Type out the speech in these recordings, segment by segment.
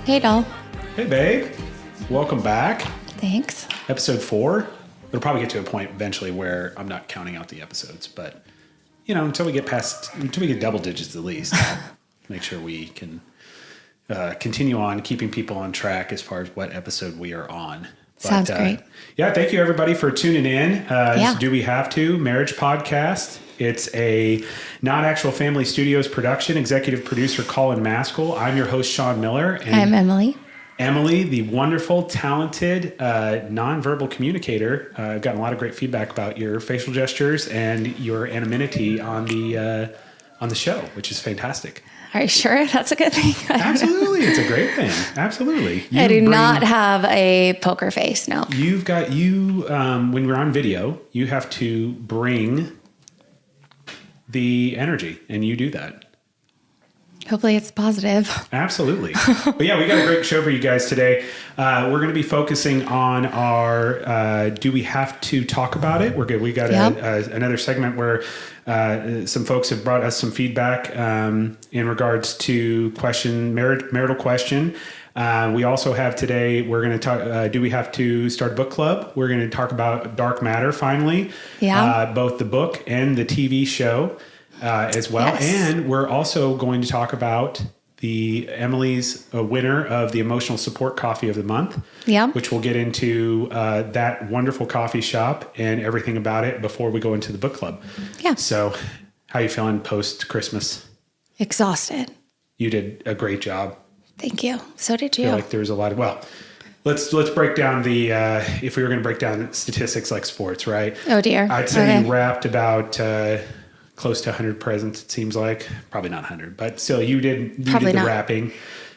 Hey, doll. Hey, babe. Welcome back. Thanks. Episode 4. It'll probably get to a point eventually where I'm not counting out the episodes, but until we get double digits at least, I'll make sure we can continue on keeping people on track as far as what episode we are on. Sounds great. Yeah, thank you everybody for tuning in. This is Do We Have To? Marriage Podcast. It's a Not Actual Family Studios production. Executive producer Colin Maskell. I'm your host, Sean Miller. And I'm Emily. Emily, the wonderful, talented, nonverbal communicator. I've gotten a lot of great feedback about your facial gestures and your anonymity on the show, which is fantastic. Are you sure that's a good thing? Absolutely. It's a great thing. Absolutely. I do not have a poker face, no. You've got, when we're on video, you have to bring the energy, and you do that. Hopefully it's positive. Absolutely. But yeah, we got a great show for you guys today. We're going to be focusing on our Do We Have To Talk About It? We're good. We got another segment where some folks have brought us some feedback in regards to marital question. We also have today, we're going to talk, do we have to start a book club? We're going to talk about Dark Matter finally. Yeah. Both the book and the TV show as well. Yes. And we're also going to talk about Emily's winner of the Emotional Support Coffee of the Month. Yeah. Which we'll get into that wonderful coffee shop and everything about it before we go into the book club. Yeah. So how you feeling post-Christmas? Exhausted. You did a great job. Thank you. So did you. I feel like there's a lot of, let's break down if we were going to break down statistics like sports, right? Oh dear. I'd say you wrapped about close to 100 presents, it seems like. Probably not 100, but still you did the wrapping.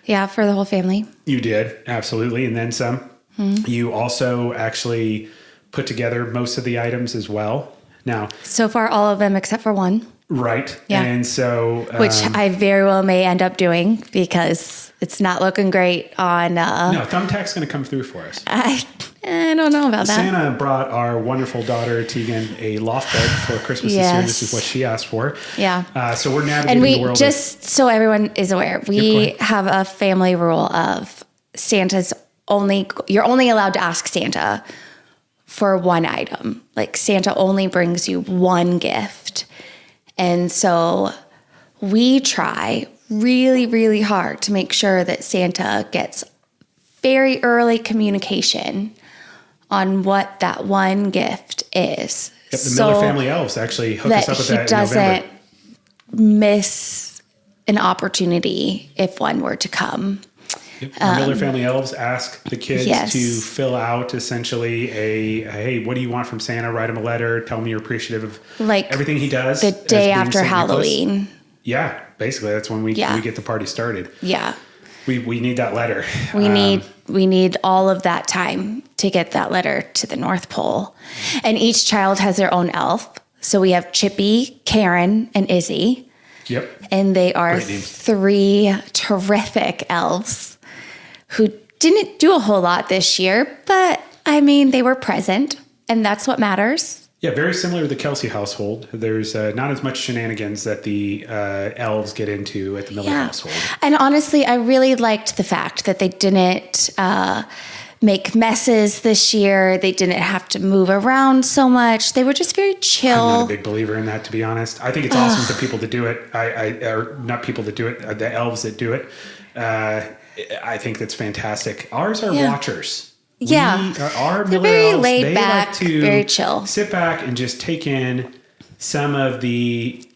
Yeah, for the whole family. You did, absolutely. And then some. Mm-hmm. You also actually put together most of the items as well. Now, so far, all of them except for one. Right. Yeah. And so... which I very well may end up doing because it's not looking great on... No, Thumbtack's going to come through for us. I don't know about that. Santa brought our wonderful daughter, Tegan, a loft bed for Christmas this year. This is what she asked for. Yeah. So we're navigating the world. And so everyone is aware, we have a family rule of you're only allowed to ask Santa for one item. Like Santa only brings you one gift. And so we try really, really hard to make sure that Santa gets very early communication on what that one gift is. Yep, the Miller Family Elves actually hooked us up with that in November. He doesn't miss an opportunity if one were to come. Yep. The Miller Family Elves ask the kids to fill out essentially hey, what do you want from Santa? Write him a letter. Tell him you're appreciative of everything he does. The day after Halloween. Nicholas. Yeah, basically that's when we get the party started. Yeah. We need that letter. We need all of that time to get that letter to the North Pole. And each child has their own elf. So we have Chippy, Karen, and Izzy. Yep. And they are 3 terrific elves who didn't do a whole lot this year, but I mean, they were present, and that's what matters. Yeah, very similar to the Kelsey household. There's not as much shenanigans that the elves get into at the Miller household. And honestly, I really liked the fact that they didn't make messes this year. They didn't have to move around so much. They were just very chill. I'm not a big believer in that, to be honest. I think it's awesome the people that do it. Or not people that do it, the elves that do it. I think that's fantastic. Ours are watchers. Our They're Miller very elves, laid back, like to very chill. Sit back and just take in some of the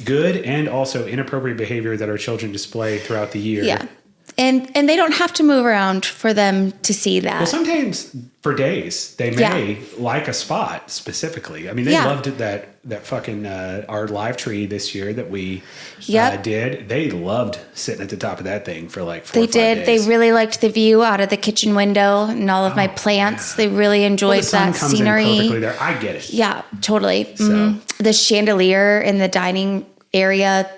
good and also inappropriate behavior that our children display throughout the year. Yeah. And they don't have to move around for them to see that. Well, sometimes for days they may like a spot specifically. I mean, they loved that fucking our live tree this year that we did. They loved sitting at the top of that thing for like 4 or 5 days. They really liked the view out of the kitchen window and all of my plants. Yeah. They really enjoyed that scenery. In perfectly there. I get it. Yeah, totally. So. Mm-hmm. The chandelier in the dining area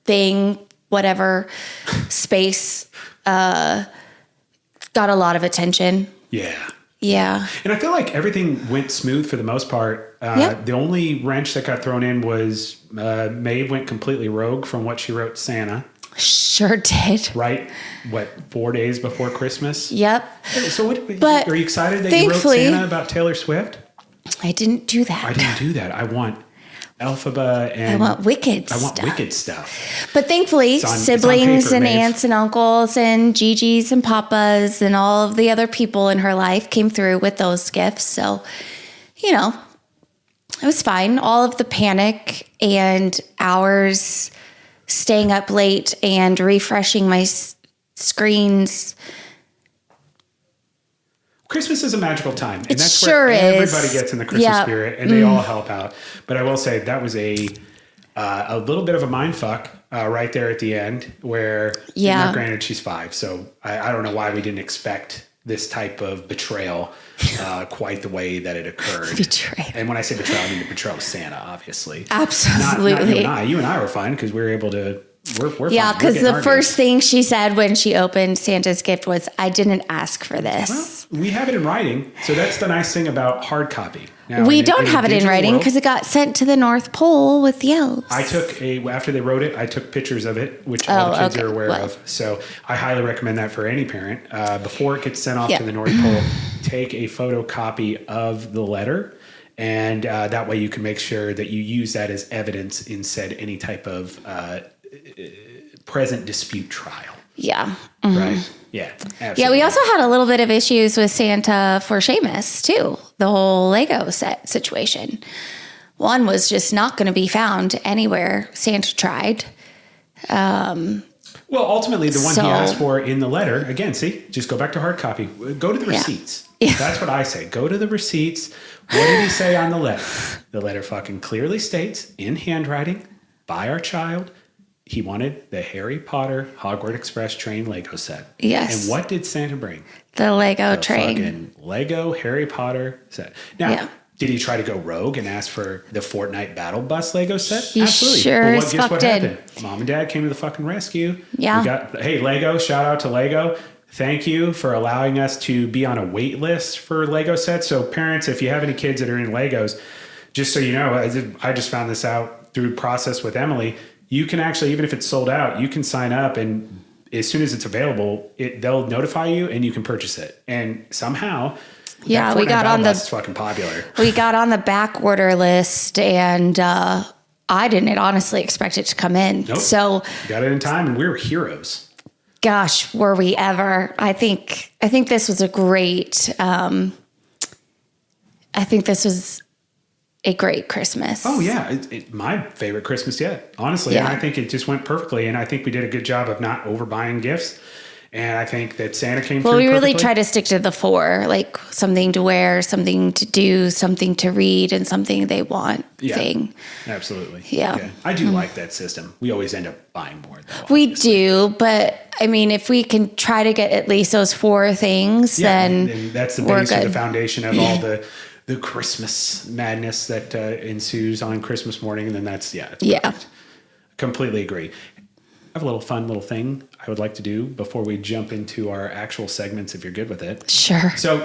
thing, whatever space, got a lot of attention. Yeah. Yeah. And I feel like everything went smooth for the most part. The only wrench that got thrown in was Maeve went completely rogue from what she wrote Santa. Sure did. Right? What, 4 days before Christmas? Yep. So are you excited that you wrote Santa about Taylor Swift? I didn't do that. I didn't do that. I want Elphaba and... I want wicked stuff. But thankfully, siblings and aunts and uncles and Gigi's and Papas and all of the other people in her life came through with those gifts. So, you know, it was fine. All of the panic and hours staying up late and refreshing my screens. Christmas is a magical time. And that's sure where is. Everybody gets in the Christmas spirit, and they all help out. But I will say that was a little bit of a mind fuck right there at the end where, now, granted, she's 5. So I don't know why we didn't expect this type of betrayal quite the way that it occurred. Betrayal. And when I say betrayal, I mean the betrayal of Santa, obviously. Absolutely. Not you and I were fine because we were able to... We're yeah, because the first thing she said when she opened Santa's gift was, "I didn't ask for this." Well, we have it in writing, so that's the nice thing about hard copy. Now, we don't have it in writing because it got sent to the North Pole with the elves. I took after they wrote it, I took pictures of it, which all the kids are aware of. So I highly recommend that for any parent. Before it gets sent off to the North Pole, take a photocopy of the letter. And that way you can make sure that you use that as evidence in said any type of present dispute trial. Yeah. Mm-hmm. Right? Yeah. Absolutely. Yeah, we also had a little bit of issues with Santa for Seamus, too. The whole Lego set situation. One was just not going to be found anywhere Santa tried. Well, ultimately, the one he asked for in the letter, again, see, just go back to hard copy. Go to the receipts. Yeah. That's what I say. Go to the receipts. What did he say on the letter? The letter fucking clearly states, in handwriting, by our child, he wanted the Harry Potter Hogwarts Express train Lego set. Yes. And what did Santa bring? The Lego train. Fucking Lego Harry Potter set. Now, did he try to go rogue and ask for the Fortnite Battle Bus Lego set? He Absolutely. Sure but as fuck did. Happened? Mom and Dad came to the fucking rescue. Yeah. Hey, Lego, shout out to Lego. Thank you for allowing us to be on a wait list for Lego sets. So parents, if you have any kids that are in Legos, just so you know, I just found this out through process with Emily. You can actually, even if it's sold out, you can sign up, and as soon as it's available, they'll notify you and you can purchase it. And somehow, we got on the fucking popular. We got on the back order list, and I didn't honestly expect it to come in. Nope. So got it in time, and we were heroes. Gosh, were we ever? I think this was a great. I think this was a great Christmas. Oh yeah, my favorite Christmas yet, honestly. Yeah. And I think it just went perfectly, and I think we did a good job of not overbuying gifts. And I think that Santa came through. Well, we really try to stick to the 4, like something to wear, something to do, something to read, and something they want thing. Absolutely. Yeah. I do like that system. We always end up buying more, though. We do, but I mean, if we can try to get at least those 4 things, then and that's the base of the foundation of all the Christmas madness that ensues on Christmas morning. And then that's, perfect. Completely agree. I have a little thing I would like to do before we jump into our actual segments, if you're good with it. Sure. So,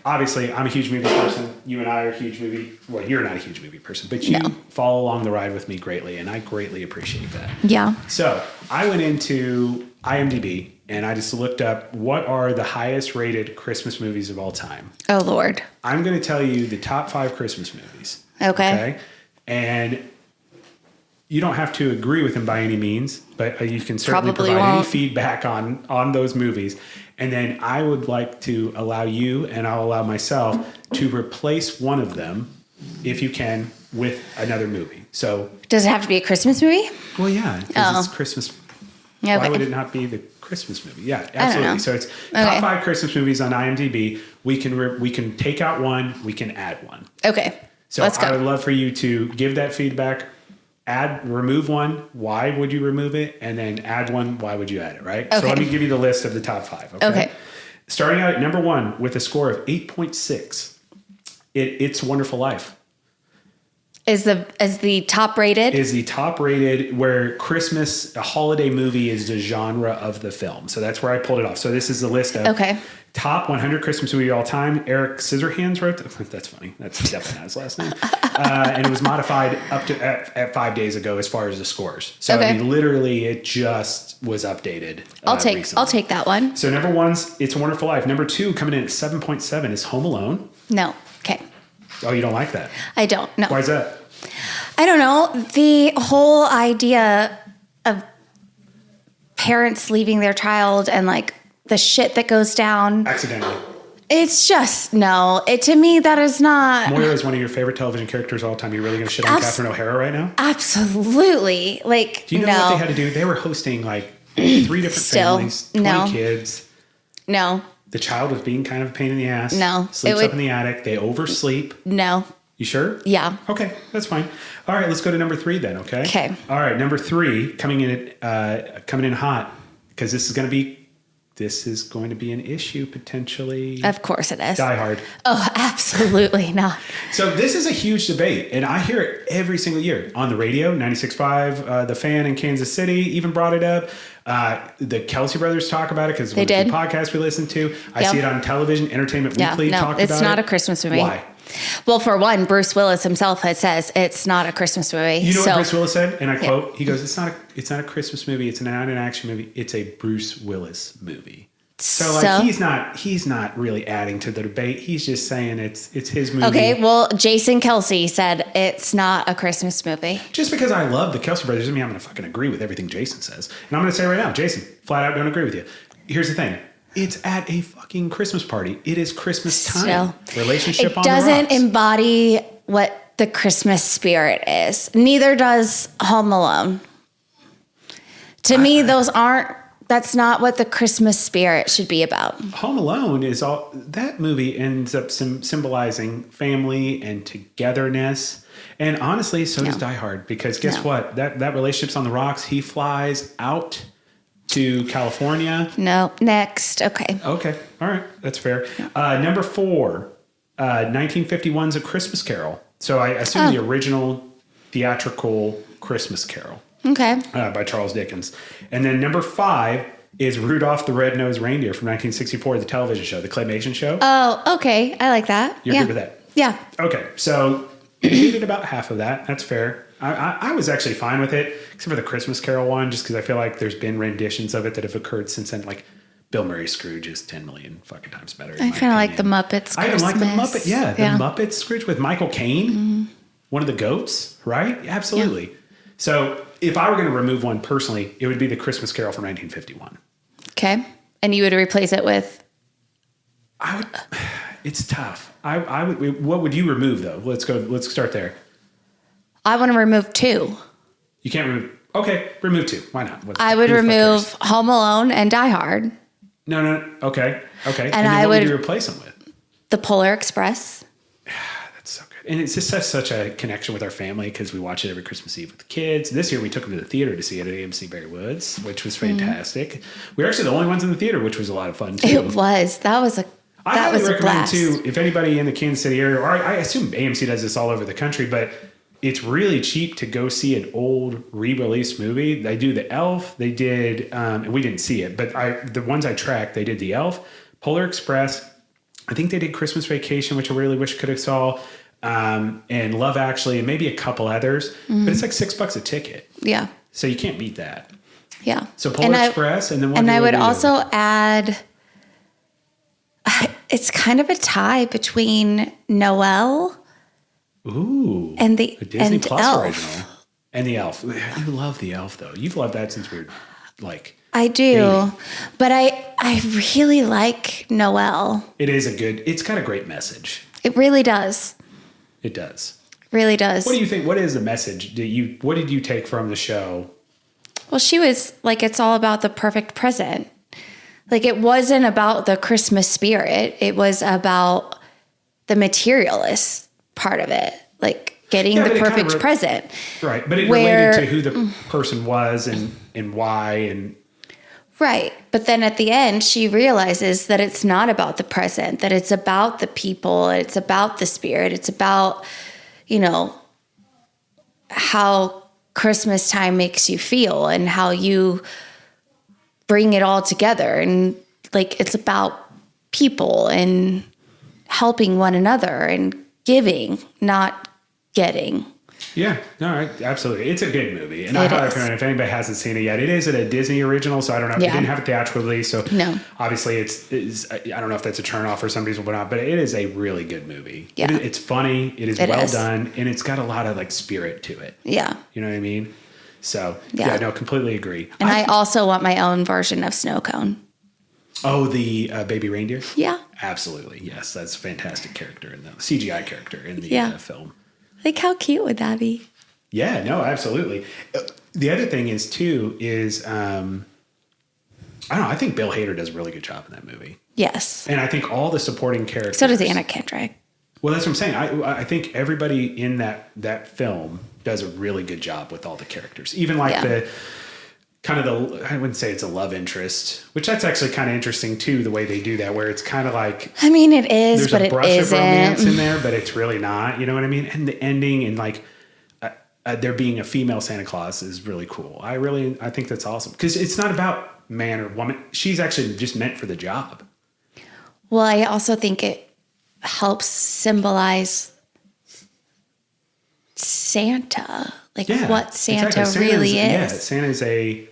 obviously I'm a huge movie person. You and I are huge well, you're not a huge movie person, but you follow along the ride with me greatly, and I greatly appreciate that. Yeah. So I went into IMDb and I just looked up what are the highest rated Christmas movies of all time. Oh, Lord. I'm going to tell you the top 5 Christmas movies. Okay. And you don't have to agree with them by any means, but you can certainly Probably provide won't. any feedback on those movies. And then I would like to allow you, and I'll allow myself, to replace one of them, if you can, with another movie. So does it have to be a Christmas movie? Well, yeah, because it's Christmas. Okay. Why would it not be the Christmas movie? Yeah, absolutely. So it's top 5 Christmas movies on IMDb. We can take out one. We can add one. Okay. So let's go. I would love for you to give that feedback. Remove one. Why would you remove it? And then add one. Why would you add it? Right. Okay. So let me give you the list of the top 5. Okay. Starting out at number 1 with a score of 8.6. It's a Wonderful Life. Is the top rated? Is the top rated, where Christmas, a holiday movie, is the genre of the film. So that's where I pulled it off. So this is the list of top 100 Christmas movie of all time. Eric Scissorhands wrote that. That's funny. That's definitely not his last name. And it was modified up to at 5 days ago as far as the scores. So I mean, literally, it just was updated. I'll take that one. So number one's It's a Wonderful Life. Number two, coming in at 7.7, is Home Alone. No. Okay. Oh, you don't like that? I don't. No. Why is that? I don't know. The whole idea of parents leaving their child and like the shit that goes down. Accidentally. It's just, no. To me, that is not. Moira is one of your favorite television characters of all time. You're really going to shit on Catherine O'Hara right now? Absolutely. Like, do you know what they had to do? They were hosting like 3 different families, 20 kids. No. The child was being kind of a pain in the ass. No. Sleeps up in the attic. They oversleep. No. You sure? Yeah. Okay, that's fine. All right, let's go to number 3 then, okay? Okay. All right, number 3, coming in hot, because this is going to be an issue potentially. Of course it is. Die Hard. Oh, absolutely not. So this is a huge debate, and I hear it every single year on the radio. 96.5, The Fan in Kansas City even brought it up. The Kelsey brothers talk about it because it's one of the podcasts we listen to. I see it on television. Entertainment Weekly talk about it. It's not a Christmas movie. Why? Well, for one, Bruce Willis himself says it's not a Christmas movie. You know what Bruce Willis said? And I quote, he goes, it's not a Christmas movie. It's not an action movie. It's a Bruce Willis movie. So like he's not really adding to the debate. He's just saying it's his movie. Okay, well, Jason Kelsey said it's not a Christmas movie. Just because I love the Kelsey brothers doesn't mean I'm going to fucking agree with everything Jason says. And I'm going to say right now, Jason, flat out don't agree with you. Here's the thing. It's at a fucking Christmas party. It is Christmas time. Relationship on the rocks. It doesn't embody what the Christmas spirit is. Neither does Home Alone. To me, that's not what the Christmas spirit should be about. Home Alone that movie ends up symbolizing family and togetherness. And honestly, so does Die Hard, because guess what? That relationship's on the rocks. He flies out to California. No, next. Okay. All right. That's fair. Number 4, 1951's A Christmas Carol. So I assume the original theatrical Christmas Carol. Okay. By Charles Dickens. And then number 5 is Rudolph the Red-Nosed Reindeer from 1964, the television show, the claymation show. Oh, okay. I like that. You're good with that? Yeah. Okay. So you hated about half of that. That's fair. I was actually fine with it, except for the Christmas Carol one, just because I feel like there's been renditions of it that have occurred since then. Like Bill Murray's Scrooge is 10 million fucking times better. I kind of like the Muppets. I don't like the Muppet. Yeah, the Muppets Scrooge with Michael Caine, one of the goats, right? Absolutely. Yeah. So if I were going to remove one personally, it would be the Christmas Carol from 1951. Okay, and you would replace it with? I would. It's tough. I would. What would you remove though? Let's go. Let's start there. I want to remove 2. You can't remove. Okay, remove 2. Why not? I would remove Home Alone and Die Hard. No. Okay. And then what would you replace them with? The Polar Express. That's so good. And it's just such a connection with our family because we watch it every Christmas Eve with the kids. This year we took them to the theater to see it at AMC Barry Woods, which was fantastic. We were actually the only ones in the theater, which was a lot of fun too. It was. That was a I highly recommend too, if anybody in the Kansas City area, or I assume AMC does this all over the country, but it's really cheap to go see an old re-release movie. They do The Elf. They did, and we didn't see it, but the ones I tracked, they did The Elf, Polar Express. I think they did Christmas Vacation, which I really wish could have saw, and Love Actually, and maybe a couple others. But it's like $6 a ticket. Yeah. So you can't beat that. Yeah. So Polar Express, and then one. And I would also add, it's kind of a tie between Noelle. Ooh, and the Disney Plus Elf. original and the Elf. You love the Elf though. You've loved that since we were like. I do, 80. But I really like Noelle. It's got a great message. It really does. It does. It really does. What do you think? What is the message? What did you take from the show? Well, she was like, it's all about the perfect present. Like it wasn't about the Christmas spirit. It was about the materialist part of it, like getting the perfect present. Right. But it related to who the person was and why and. Right. But then at the end, she realizes that it's not about the present, that it's about the people. It's about the spirit. It's about, how Christmas time makes you feel and how you bring it all together. And like, it's about people and helping one another and giving, not getting. Yeah, no, absolutely. It's a good movie. And I highly recommend it if anybody hasn't seen it yet. It is a Disney original, so I don't know. Yeah. It didn't have a theatrical release, so obviously it's I don't know if that's a turnoff for some people or not, but it is a really good movie. Yeah. It's funny. It is well done, and it's got a lot of like spirit to it. Yeah. You know what I mean? So, yeah, no, completely agree. And I also want my own version of Snow Cone. Oh, the baby reindeer? Yeah. Absolutely. Yes, that's a fantastic character in the CGI character in the film. Like, how cute would that be? Yeah, no, absolutely. The other thing is, too, is, I don't know, I think Bill Hader does a really good job in that movie. Yes. And I think all the supporting characters. So does Anna Kendrick. Well, that's what I'm saying. I think everybody in that film does a really good job with all the characters. Even like the kind of the, I wouldn't say it's a love interest, which that's actually kind of interesting too, the way they do that, where it's kind of like, I mean, it is, but it isn't. There's a brush of romance in there, but it's really not, you know what I mean? And the ending and like there being a female Santa Claus is really cool. I think that's awesome because it's not about man or woman. She's actually just meant for the job. Well, I also think it helps symbolize Santa, like what Santa really is. Yeah, Santa's a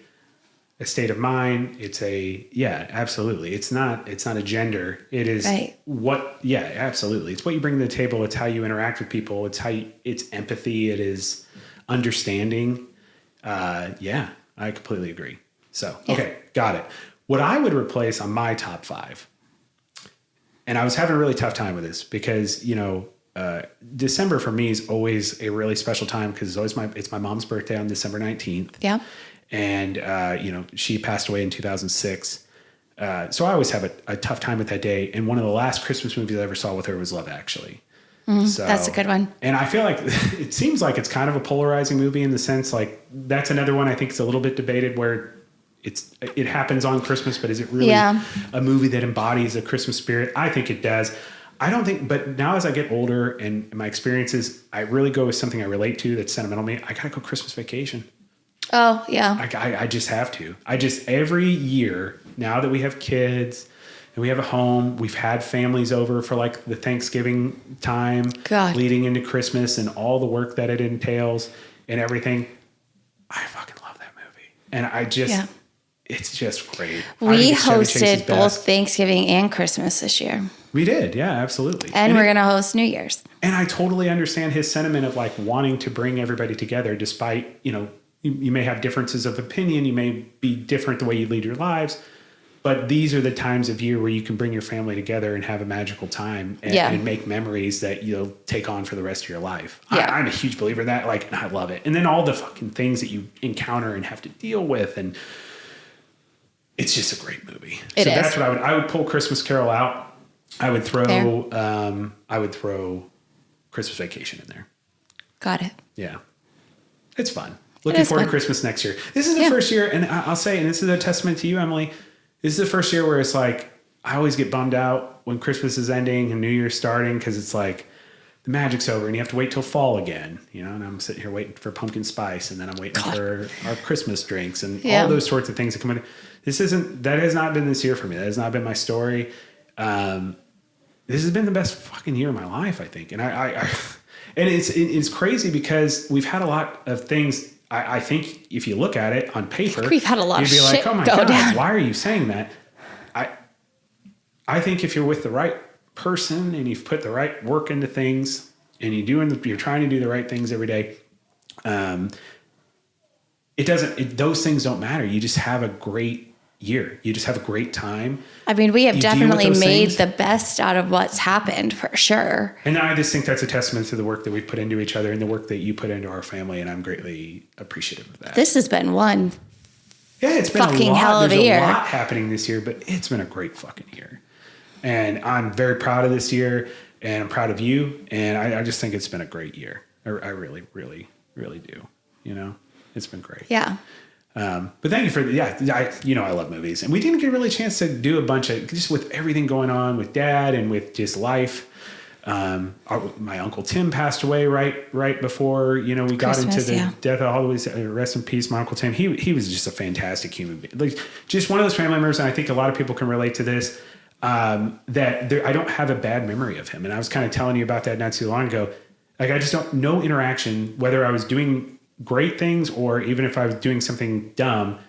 state of mind. It's absolutely. It's not a gender. It is absolutely. It's what you bring to the table. It's how you interact with people. It's empathy. It is understanding. I completely agree. So, okay, got it. What I would replace on my top 5, and I was having a really tough time with this because, December for me is always a really special time because it's my mom's birthday on December 19th. Yeah. And, she passed away in 2006. So I always have a tough time with that day. And one of the last Christmas movies I ever saw with her was Love Actually. So, that's a good one. And I feel like it seems like it's kind of a polarizing movie in the sense like that's another one I think is a little bit debated where it happens on Christmas, but is it really a movie that embodies the Christmas spirit? I think it does. I don't think, but now as I get older and my experiences, I really go with something I relate to that's sentimental to me. I gotta go Christmas Vacation. Oh yeah. I just have to. Every year now that we have kids and we have a home, we've had families over for like the Thanksgiving time leading into Christmas and all the work that it entails and everything. I fucking love that movie. And it's just great. We hosted both Thanksgiving and Christmas this year. We did. Yeah, absolutely. And we're going to host New Year's. And I totally understand his sentiment of like wanting to bring everybody together despite, you may have differences of opinion. You may be different the way you lead your lives. But these are the times of year where you can bring your family together and have a magical time and make memories that you'll take on for the rest of your life. Yeah. I'm a huge believer in that. Like, and I love it. And then all the fucking things that you encounter and have to deal with. And it's just a great movie. That's what I would pull Christmas Carol out. I would throw Christmas Vacation in there. Got it. Yeah. It's fun. Looking forward to Christmas next year. This is the first year, and I'll say, and this is a testament to you, Emily, this is the first year where it's like, I always get bummed out when Christmas is ending and New Year's starting because it's like, the magic's over and you have to wait till fall again, and I'm sitting here waiting for pumpkin spice and then I'm waiting for our Christmas drinks and all those sorts of things that come in. That has not been this year for me. That has not been my story. This has been the best fucking year of my life, I think. And and it's crazy because we've had a lot of things. I think if you look at it on paper, we've had a lot you'd be of like, shit oh my go God, down. Why are you saying that? I think if you're with the right person and you've put the right work into things and you're trying to do the right things every day, those things don't matter. You just have a great year. You just have a great time. I mean, we have definitely made the best out of what's happened for sure. And I just think that's a testament to the work that we've put into each other and the work that you put into our family. And I'm greatly appreciative of that. This has been one. Yeah, it's been fucking a lot. hell of a year. There's a lot happening this year, but it's been a great fucking year. And I'm very proud of this year and I'm proud of you. And I just think it's been a great year. I really, really, really do. It's been great. Yeah. But thank you for, I love movies and we didn't get really a chance to do a bunch of, just with everything going on with Dad and with just life. My Uncle Tim passed away right before, we got into the death of Holidays. Rest in peace, my Uncle Tim. He was just a fantastic human being. Like just one of those family members. And I think a lot of people can relate to this. I don't have a bad memory of him. And I was kind of telling you about that not too long ago. Like, I just don't, no interaction, whether I was doing great things or even if I was doing something dumb,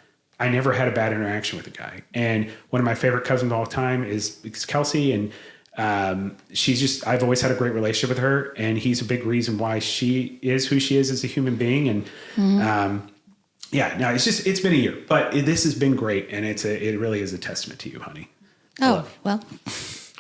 I never had a bad interaction with the guy. And one of my favorite cousins of all time is Kelsey. And I've always had a great relationship with her, and he's a big reason why she is who she is as a human being. And, it's been a year, but this has been great. And it really is a testament to you, honey. Oh, well.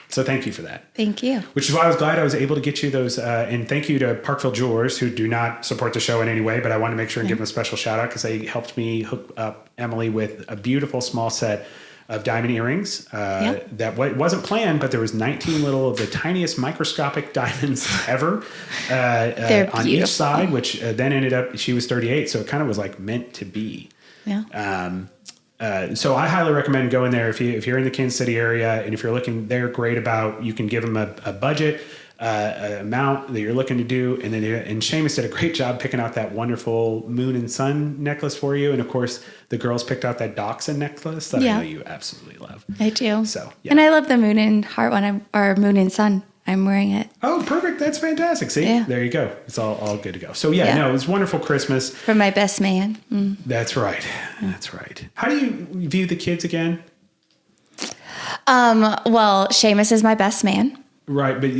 So thank you for that. Thank you. Which is why I was glad I was able to get you those. And thank you to Parkville Jewelers, who do not support the show in any way, but I want to make sure and give them a special shout out because they helped me hook up Emily with a beautiful small set of diamond earrings that wasn't planned, but there was 19 little of the tiniest microscopic diamonds ever on each side, which then ended up, she was 38. So it kind of was like meant to be. Yeah. So I highly recommend going there if you're in the Kansas City area, and if you're looking, they're great about, you can give them a budget, amount that you're looking to do. And then, Seamus did a great job picking out that wonderful moon and sun necklace for you. And of course the girls picked out that dachshund necklace that I know you absolutely love. I do. So, and I love the moon and heart one, or moon and sun. I'm wearing it. Oh, perfect. That's fantastic. See, there you go. It's all good to go. So it was a wonderful Christmas. For my best man. Mm. That's right. That's right. How do you view the kids again? Well, Seamus is my best man. Right. But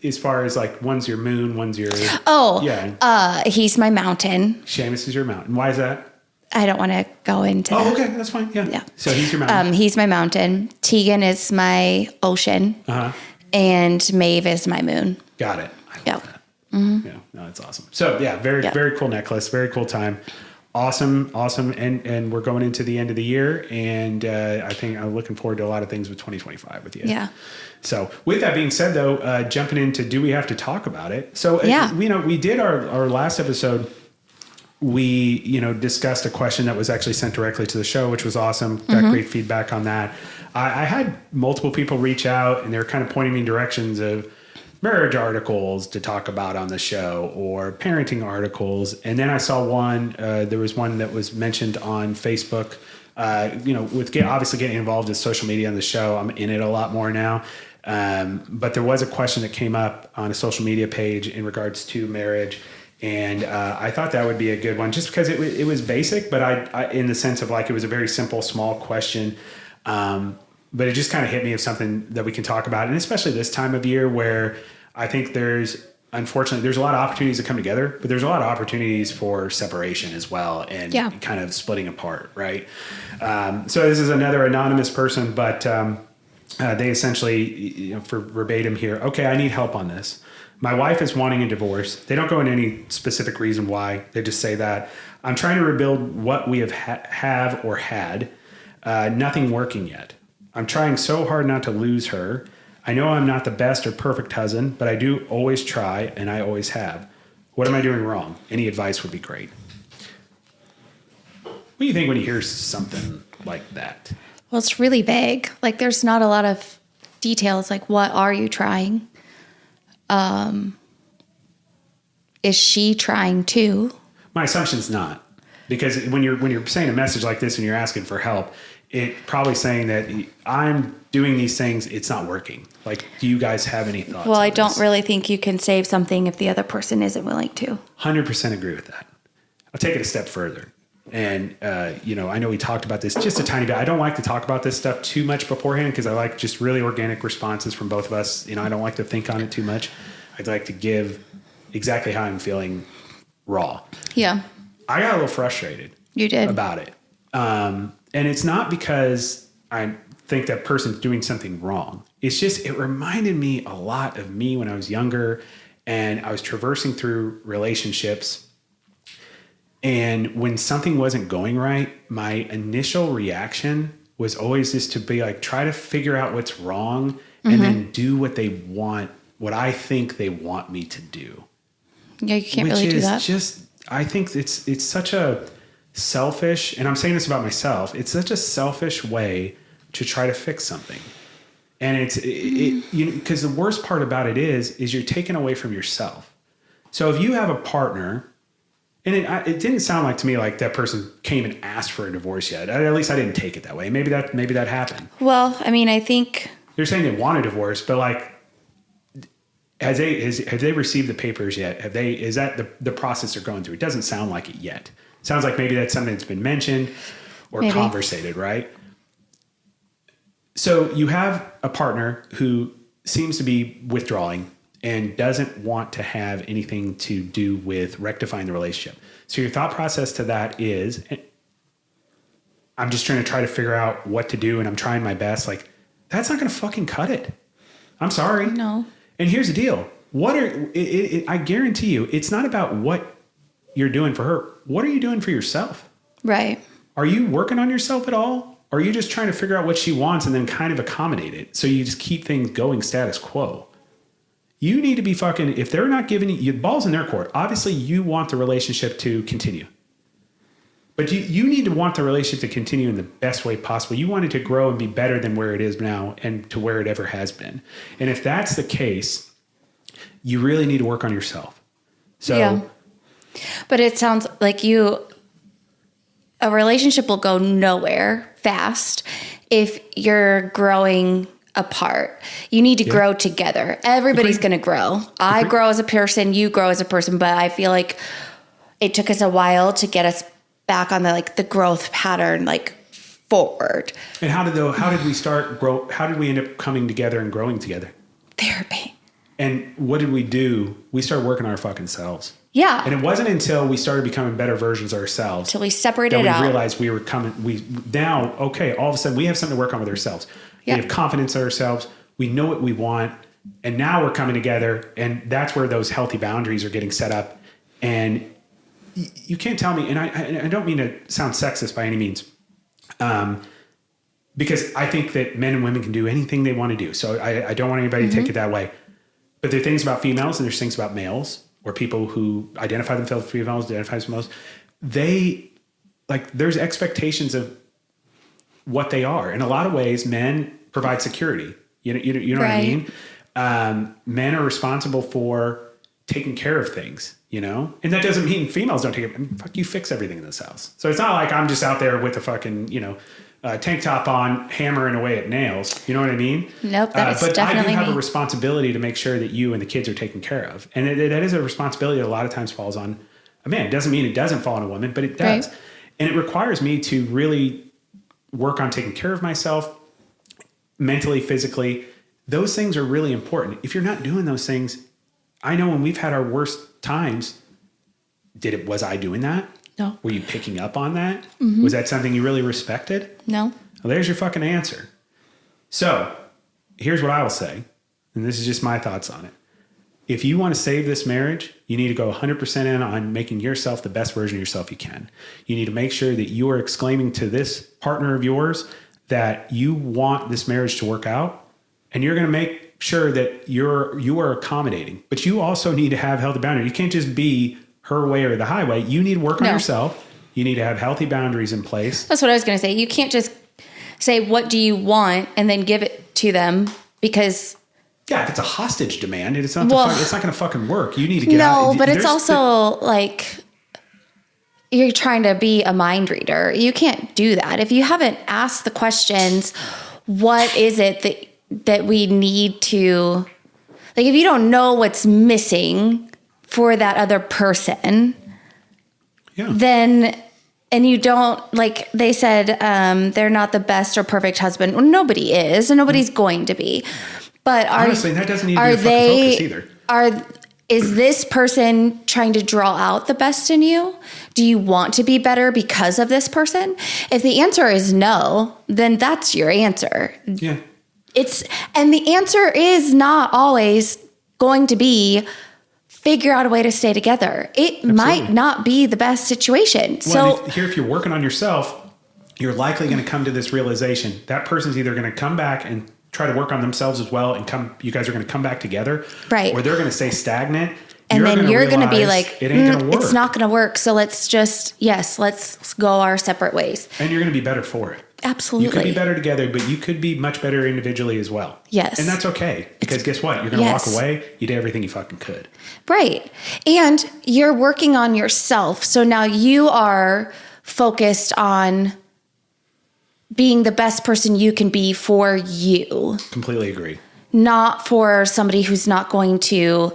as far as like, one's your moon, one's your... he's my mountain. Seamus is your mountain. Why is that? I don't want to go into that. Oh, okay. That's fine. Yeah. So he's your mountain. He's my mountain. Tegan is my ocean. Uh-huh. And Maeve is my moon. Got it. Yeah. Mm-hmm. Yeah. No, that's awesome. So very cool necklace. Very cool time. Awesome. And we're going into the end of the year. And I think I'm looking forward to a lot of things with 2025 with you. Yeah. So with that being said, though, jumping into, do we have to talk about it? So, we did our last episode. We, discussed a question that was actually sent directly to the show, which was awesome. Got great feedback on that. I had multiple people reach out, and they were kind of pointing me in directions of marriage articles to talk about on the show or parenting articles. And then I saw one, there was one that was mentioned on Facebook, with obviously getting involved in social media on the show. I'm in it a lot more now. But there was a question that came up on a social media page in regards to marriage. And I thought that would be a good one just because it was basic, but I in the sense of like, it was a very simple, small question. But it just kind of hit me of something that we can talk about. And especially this time of year where I think unfortunately, there's a lot of opportunities to come together, but there's a lot of opportunities for separation as well and kind of splitting apart, right? So this is another anonymous person, but they essentially, for verbatim here, okay, I need help on this. My wife is wanting a divorce. They don't go into any specific reason why. They just say that. I'm trying to rebuild what we have or had. Nothing working yet. I'm trying so hard not to lose her. I know I'm not the best or perfect husband, but I do always try, and I always have. What am I doing wrong? Any advice would be great. What do you think when you hear something like that? Well, it's really vague. Like, there's not a lot of details. Like, what are you trying? Is she trying too? My assumption's not, because when you're saying a message like this and you're asking for help, it probably saying that I'm doing these things, it's not working. Like, do you guys have any thoughts? Well, I don't really think you can save something if the other person isn't willing to. 100% agree with that. I'll take it a step further. And, I know we talked about this just a tiny bit. I don't like to talk about this stuff too much beforehand because I like just really organic responses from both of us. I don't like to think on it too much. I'd like to give exactly how I'm feeling raw. Yeah. I got a little frustrated. You did. About it. And it's not because I think that person's doing something wrong. It's just, it reminded me a lot of me when I was younger and I was traversing through relationships. And when something wasn't going right, my initial reaction was always just to be like, try to figure out what's wrong and then do what they want, what I think they want me to do. Yeah, you can't really do that. I think it's such a selfish, and I'm saying this about myself, it's such a selfish way to try to fix something. And because the worst part about it is you're taken away from yourself. So if you have a partner, and it didn't sound like to me like that person came and asked for a divorce yet. At least I didn't take it that way. Maybe that happened. Well, I mean, I think they're saying they want a divorce, but like, have they received the papers yet? Is that the process they're going through? It doesn't sound like it yet. It sounds like maybe that's something that's been mentioned or conversated, right? So you have a partner who seems to be withdrawing and doesn't want to have anything to do with rectifying the relationship. So your thought process to that is, I'm just trying to figure out what to do and I'm trying my best. Like, that's not going to fucking cut it. I'm sorry. No. And here's the deal. I guarantee you, it's not about what you're doing for her. What are you doing for yourself? Right. Are you working on yourself at all? Or are you just trying to figure out what she wants and then kind of accommodate it? So you just keep things going status quo. You need to be fucking, if they're not giving you balls in their court, obviously you want the relationship to continue. But you need to want the relationship to continue in the best way possible. You want it to grow and be better than where it is now and to where it ever has been. And if that's the case, you really need to work on yourself. So, yeah. But it sounds like a relationship will go nowhere fast if you're growing apart. You need to grow together. Everybody's going to grow. I grow as a person, you grow as a person, but I feel like it took us a while to get us back on the growth pattern, forward. And how did we start grow? How did we end up coming together and growing together? Therapy. And what did we do? We started working on our fucking selves. Yeah. And it wasn't until we started becoming better versions of ourselves. Until we separated out. That we realized we were coming, all of a sudden we have something to work on with ourselves. Yep. We have confidence in ourselves. We know what we want. And now we're coming together. And that's where those healthy boundaries are getting set up. And you can't tell me, and I don't mean to sound sexist by any means, because I think that men and women can do anything they want to do. So I don't want anybody to take it that way. But there are things about females and there's things about males, or people who identify themselves as females, identify as males. There's expectations of what they are. In a lot of ways, men provide security. You know what I mean? Men are responsible for taking care of things. And that doesn't mean females don't take it. Fuck, you fix everything in this house. So it's not like I'm just out there with a fucking, tank top on, hammering away at nails. You know what I mean? Nope, that is but definitely I do have me. a responsibility to make sure that you and the kids are taken care of. And that is a responsibility that a lot of times falls on a man. It doesn't mean it doesn't fall on a woman, but it does. Right. And it requires me to really work on taking care of myself mentally, physically. Those things are really important. If you're not doing those things, I know when we've had our worst times, was I doing that? No. Were you picking up on that? Mm-hmm. Was that something you really respected? No. Well, there's your fucking answer. So here's what I will say, and this is just my thoughts on it. If you want to save this marriage, you need to go 100% in on making yourself the best version of yourself you can. You need to make sure that you are exclaiming to this partner of yours that you want this marriage to work out, and you're going to make sure that you are accommodating. But you also need to have healthy boundaries. You can't just be her way or the highway. You need to work on yourself. You need to have healthy boundaries in place. That's what I was going to say. You can't just say, what do you want? And then give it to them because... Yeah, if it's a hostage demand, it's not going to fucking work. You need to get out. No, but it's also you're trying to be a mind reader. You can't do that. If you haven't asked the questions, what is it that we need to... if you don't know what's missing for that other person, then, and you don't, they said, they're not the best or perfect husband. Well, nobody is, and nobody's going to be. But honestly, that doesn't need to be a fucking focus either. Is this person trying to draw out the best in you? Do you want to be better because of this person? If the answer is no, then that's your answer. Yeah. And the answer is not always going to be figure out a way to stay together. It might not be the best situation. Well, if you're working on yourself, you're likely going to come to this realization. That person's either going to come back and try to work on themselves as well, and you guys are going to come back together, right? Or they're going to stay stagnant. And then you're going to be like, it ain't going to work. It's not going to work. So let's go our separate ways. And you're going to be better for it. Absolutely. You could be better together, but you could be much better individually as well. Yes. And that's okay. Because guess what? You're going to walk away. You did everything you fucking could. Right. And you're working on yourself. So now you are focused on being the best person you can be for you. Completely agree. Not for somebody who's not going to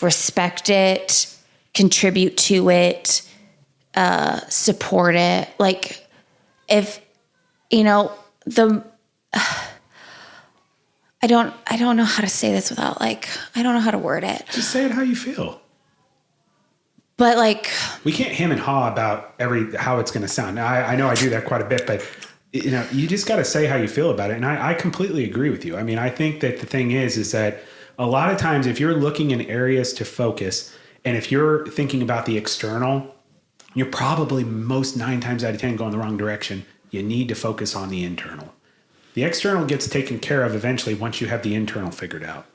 respect it, contribute to it, support it. Like, if, you know, I don't know how to say this without, like, I don't know how to word it. Just say it how you feel. But, like, we can't hem and haw about how it's going to sound. Now, I know I do that quite a bit, but you know, you just got to say how you feel about it. And I completely agree with you. I mean, I think that the thing is that a lot of times if you're looking in areas to focus, and if you're thinking about the external, you're probably 9 times out of 10 going the wrong direction. You need to focus on the internal. The external gets taken care of eventually once you have the internal figured out.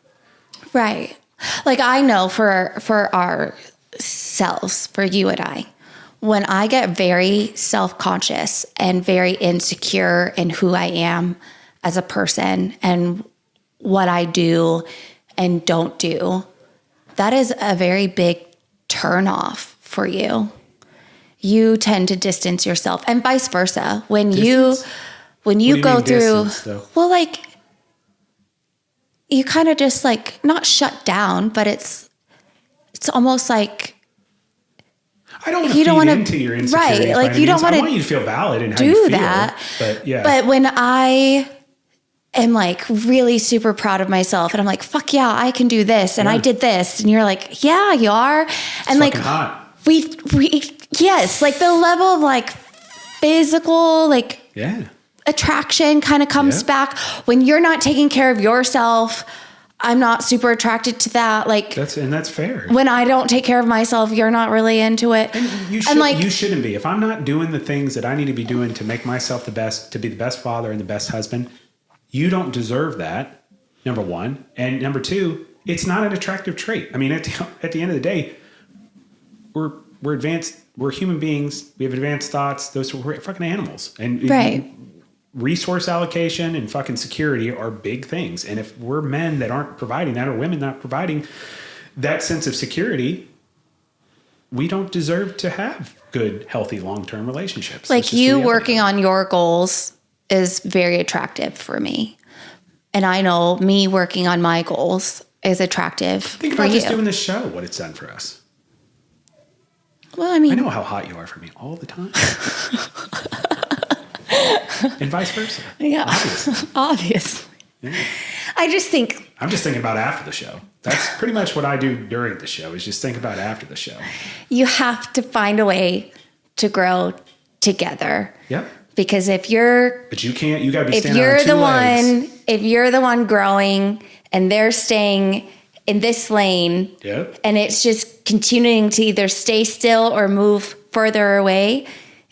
Right. Like, I know for ourselves, for you and I, when I get very self-conscious and very insecure in who I am as a person and what I do and don't do, that is a very big turnoff for you. You tend to distance yourself, and vice versa. When you go through, distance, well, like, you kind of just, like, not shut down, but it's almost like, I don't want to feed into your insecurities. Right. Like, you don't want to. I want you to feel valid in how you feel. That. But yeah. But when I am, like, really super proud of myself and I'm like, fuck yeah, I can do this. And I did this. And you're like, yeah, you are. And, like, hot. Yes, like, the level of, like, physical, like, attraction kind of comes back when you're not taking care of yourself. I'm not super attracted to that. Like, that's fair. When I don't take care of myself, you're not really into it. And you shouldn't be. If I'm not doing the things that I need to be doing to make myself the best, to be the best father and the best husband, you don't deserve that. Number one. And number two, it's not an attractive trait. I mean, at the end of the day, we're advanced. We're human beings. We have advanced thoughts. We're fucking animals. And resource allocation and fucking security are big things. And if we're men that aren't providing that, or women not providing that sense of security, we don't deserve to have good, healthy, long-term relationships. Like, you working on your goals is very attractive for me. And I know me working on my goals is attractive for you. Think about just doing this show, what it's done for us. Well, I mean, I know how hot you are for me all the time. And vice versa. Yeah. Obviously. Yeah. I'm just thinking about after the show. That's pretty much what I do during the show, is just think about after the show. You have to find a way to grow together. Yep. Because But you can't, you got to be standing on two legs. If you're the one growing and they're staying in this lane, and it's just continuing to either stay still or move further away,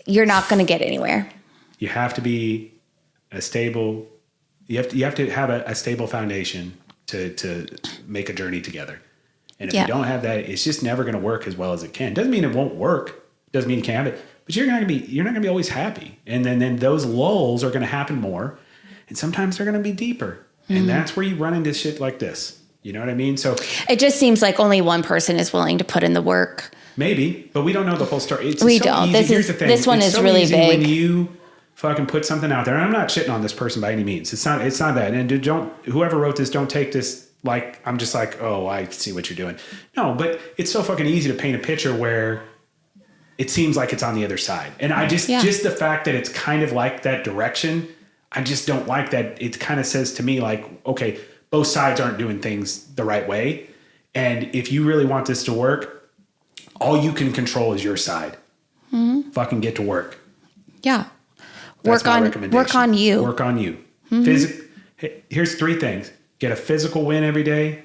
you're not going to get anywhere. You have to be you have to have a stable foundation to make a journey together. And if you don't have that, it's just never going to work as well as it can. Doesn't mean it won't work. Doesn't mean you can't have it. But you're not going to be always happy. And then those lulls are going to happen more. And sometimes they're going to be deeper. Mm-hmm. And that's where you run into shit like this. You know what I mean? So it just seems like only one person is willing to put in the work. Maybe, but we don't know the whole story. We don't. Here's the thing. This one is really big. When you fucking put something out there, and I'm not shitting on this person by any means. It's not that. And whoever wrote this, don't take this like I'm just like, oh, I see what you're doing. No, but it's so fucking easy to paint a picture where it seems like it's on the other side. And I just the fact that it's kind of like that direction, I just don't like that. It kind of says to me like, okay, both sides aren't doing things the right way. And if you really want this to work, all you can control is your side. Mm-hmm. Fucking get to work. Yeah. Work on you. Work on you. Mm-hmm. Here's 3 things. Get a physical win every day,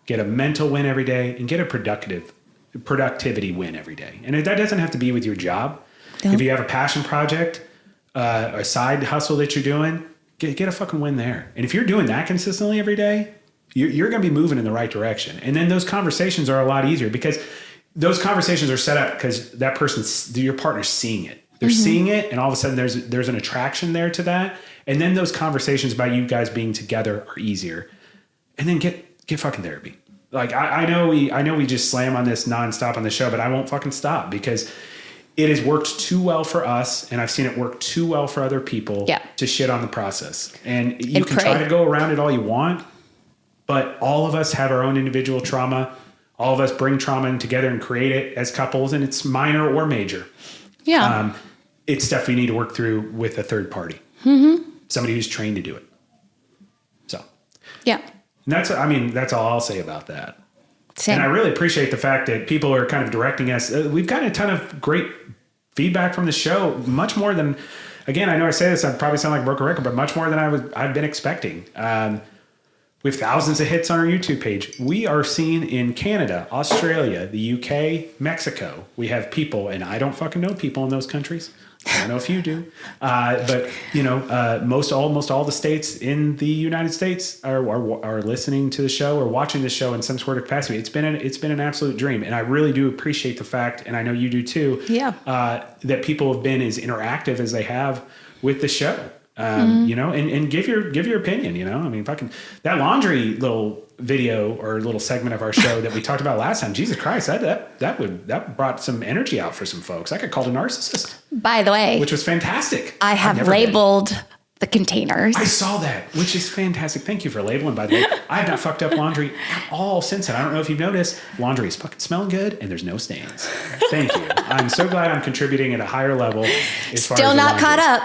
get a mental win every day, and get a productivity win every day. And that doesn't have to be with your job. No. If you have a passion project, a side hustle that you're doing, get a fucking win there. And if you're doing that consistently every day, you're going to be moving in the right direction. And then those conversations are a lot easier because those conversations are set up because your partner's seeing it. They're seeing it, and all of a sudden there's an attraction there to that. And then those conversations about you guys being together are easier. And then get fucking therapy. Like I know we just slam on this nonstop on the show, but I won't fucking stop because it has worked too well for us, and I've seen it work too well for other people to shit on the process. And you can try to go around it all you want, but all of us have our own individual trauma. All of us bring trauma in together and create it as couples, and it's minor or major. Yeah. It's stuff we need to work through with a third party. Somebody who's trained to do it. So. Yeah. And that's all I'll say about that. Same. And I really appreciate the fact that people are kind of directing us. We've gotten a ton of great feedback from the show, much more than, again, I know I say this, I probably sound like a broken record, but much more than I've been expecting. We have thousands of hits on our YouTube page. We are seen in Canada, Australia, the UK, Mexico. We have people, and I don't fucking know people in those countries. I don't know if you do, but almost all the states in the United States are listening to the show or watching the show in some sort of capacity. It's been an absolute dream, and I really do appreciate the fact, and I know you do too. That people have been as interactive as they have with the show. And give your opinion. I mean, fucking that laundry little video or little segment of our show that we talked about last time. Jesus Christ, that brought some energy out for some folks. I got called a narcissist, by the way, which was fantastic. I have labeled the containers. I saw that, which is fantastic. Thank you for labeling, by the way. I have not fucked up laundry at all since then. I don't know if you've noticed, laundry is fucking smelling good and there's no stains. Thank you. I'm so glad I'm contributing at a higher level. Still not caught up,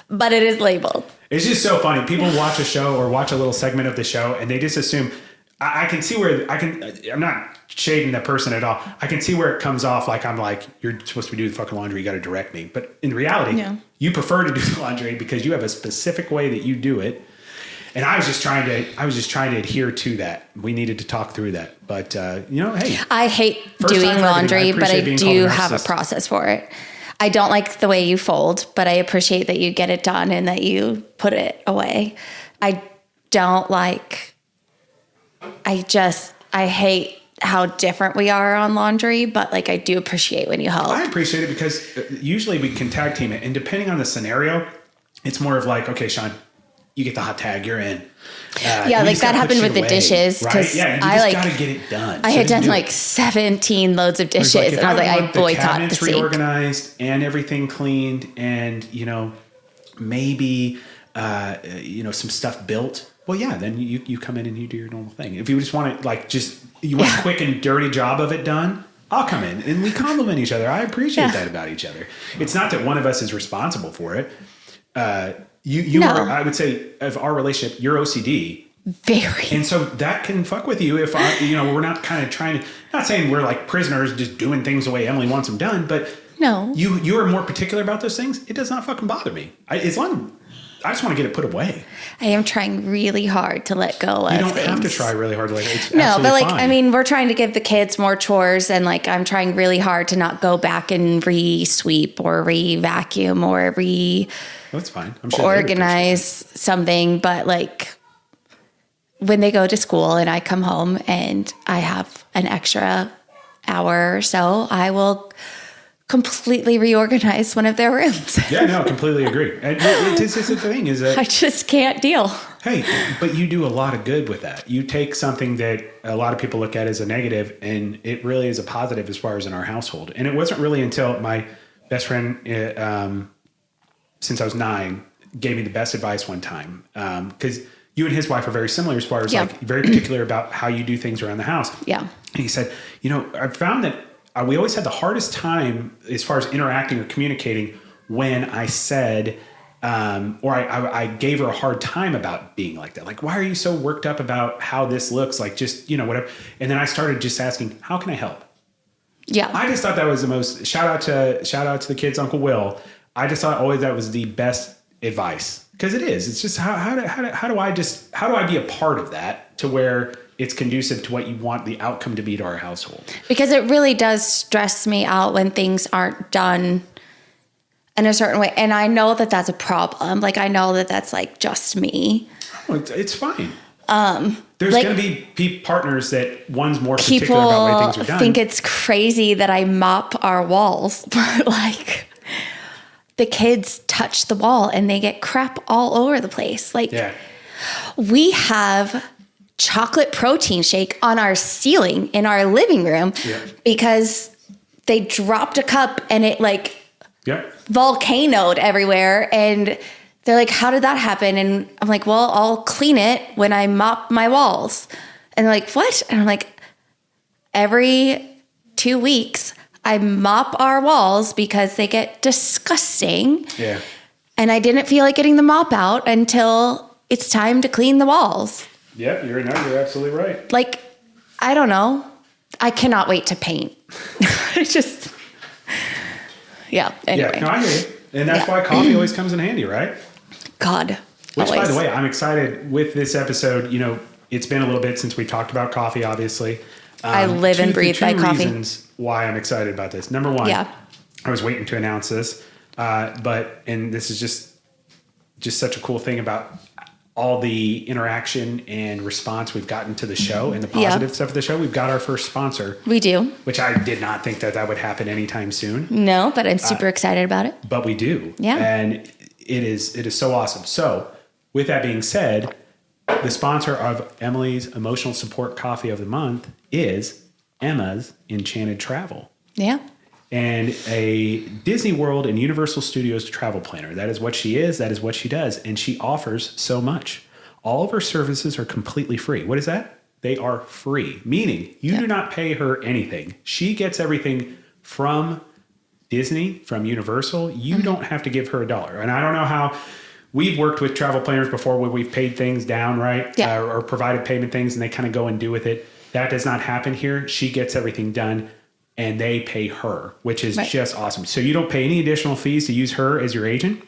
but it is labeled. It's just so funny. People watch a show or watch a little segment of the show and they just assume, I can see where I'm not shading that person at all. I can see where it comes off like I'm like, you're supposed to do the fucking laundry. You got to direct me. But in reality, you prefer to do the laundry because you have a specific way that you do it. And I was just trying to adhere to that. We needed to talk through that. But, hey. I hate doing laundry, but I do have a process for it. I don't like the way you fold, but I appreciate that you get it done and that you put it away. I hate how different we are on laundry, but I do appreciate when you help. I appreciate it because usually we can tag team it. And depending on the scenario, it's more of like, okay, Sean, you get the hot tag, you're in. That happened with the dishes. Right? Yeah, you just got to get it done. I had done 17 loads of dishes, and I was like, I boycott the sink. Reorganized and everything cleaned, and maybe some stuff built. Well, yeah, then you come in and you do your normal thing. If you just want it, you want a quick and dirty job of it done, I'll come in and we compliment each other. I appreciate that about each other. It's not that one of us is responsible for it. You are, I would say, of our relationship, you're OCD. Very. And so that can fuck with you if we're not kind of trying to, not saying we're like prisoners just doing things the way Emily wants them done, but no, you are more particular about those things. It does not fucking bother me. I just want to get it put away. I am trying really hard to let go of things. You don't have to try really hard to let go. It's no, but fine. We're trying to give the kids more chores, and I'm trying really hard to not go back and re-sweep or re-vacuum or that's fine. I'm sure organize something, but when they go to school and I come home and I have an extra hour or so, I will completely reorganize one of their rooms. Yeah, no, completely agree. And it's the thing is that I just can't deal. Hey, but you do a lot of good with that. You take something that a lot of people look at as a negative, and it really is a positive as far as in our household. And it wasn't really until my best friend, since I was 9, gave me the best advice one time. Because you and his wife are very similar as far as very particular about how you do things around the house. Yeah. And he said, I found that we always had the hardest time as far as interacting or communicating when I said, or I gave her a hard time about being like that. Like, why are you so worked up about how this looks? Just, whatever. And then I started just asking, how can I help? Yeah. I just thought that was the most, shout out to the kids, Uncle Will. I just thought always that was the best advice, because it is. It's just how do I be a part of that to where it's conducive to what you want the outcome to be to our household? Because it really does stress me out when things aren't done in a certain way, and I know that that's a problem. I know that that's just me. Oh, it's fine. There's going to be partners that one's more particular about the way things are done. People think it's crazy that I mop our walls, but the kids touch the wall and they get crap all over the place. We have chocolate protein shake on our ceiling in our living room because they dropped a cup and it like Yep. volcanoed everywhere. And they're like, how did that happen? And I'm like, well, I'll clean it when I mop my walls. And they're like, what? And I'm like, every 2 weeks, I mop our walls because they get disgusting. Yeah. And I didn't feel like getting the mop out until it's time to clean the walls. Yep, you're absolutely right. Like, I don't know. I cannot wait to paint. It's just, yeah. Anyway. Yeah, no, I hear you. And that's why coffee always comes in handy, right? God. Which, always. by the way, I'm excited with this episode. You know, it's been a little bit since we talked about coffee, obviously. I live and breathe by coffee. Two reasons why I'm excited about this. Number one, I was waiting to announce this, and this is just such a cool thing about all the interaction and response we've gotten to the show and the positive stuff of the show. We've got our first sponsor. We do. Which I did not think that would happen anytime soon. No, but I'm super excited about it. But we do. Yeah. And it is so awesome. So with that being said, the sponsor of Emily's Emotional Support Coffee of the Month is Emma's Enchanted Travel. Yeah. And a Disney World and Universal Studios travel planner. That is what she is. That is what she does. And she offers so much. All of her services are completely free. What is that? They are free, meaning you do not pay her anything. She gets everything from Disney, from Universal. You don't have to give her $1. And I don't know how we've worked with travel planners before where we've paid things down, right? Yeah. Or provided payment things and they kind of go and do with it. That does not happen here. She gets everything done. And they pay her, which is just awesome. So you don't pay any additional fees to use her as your agent.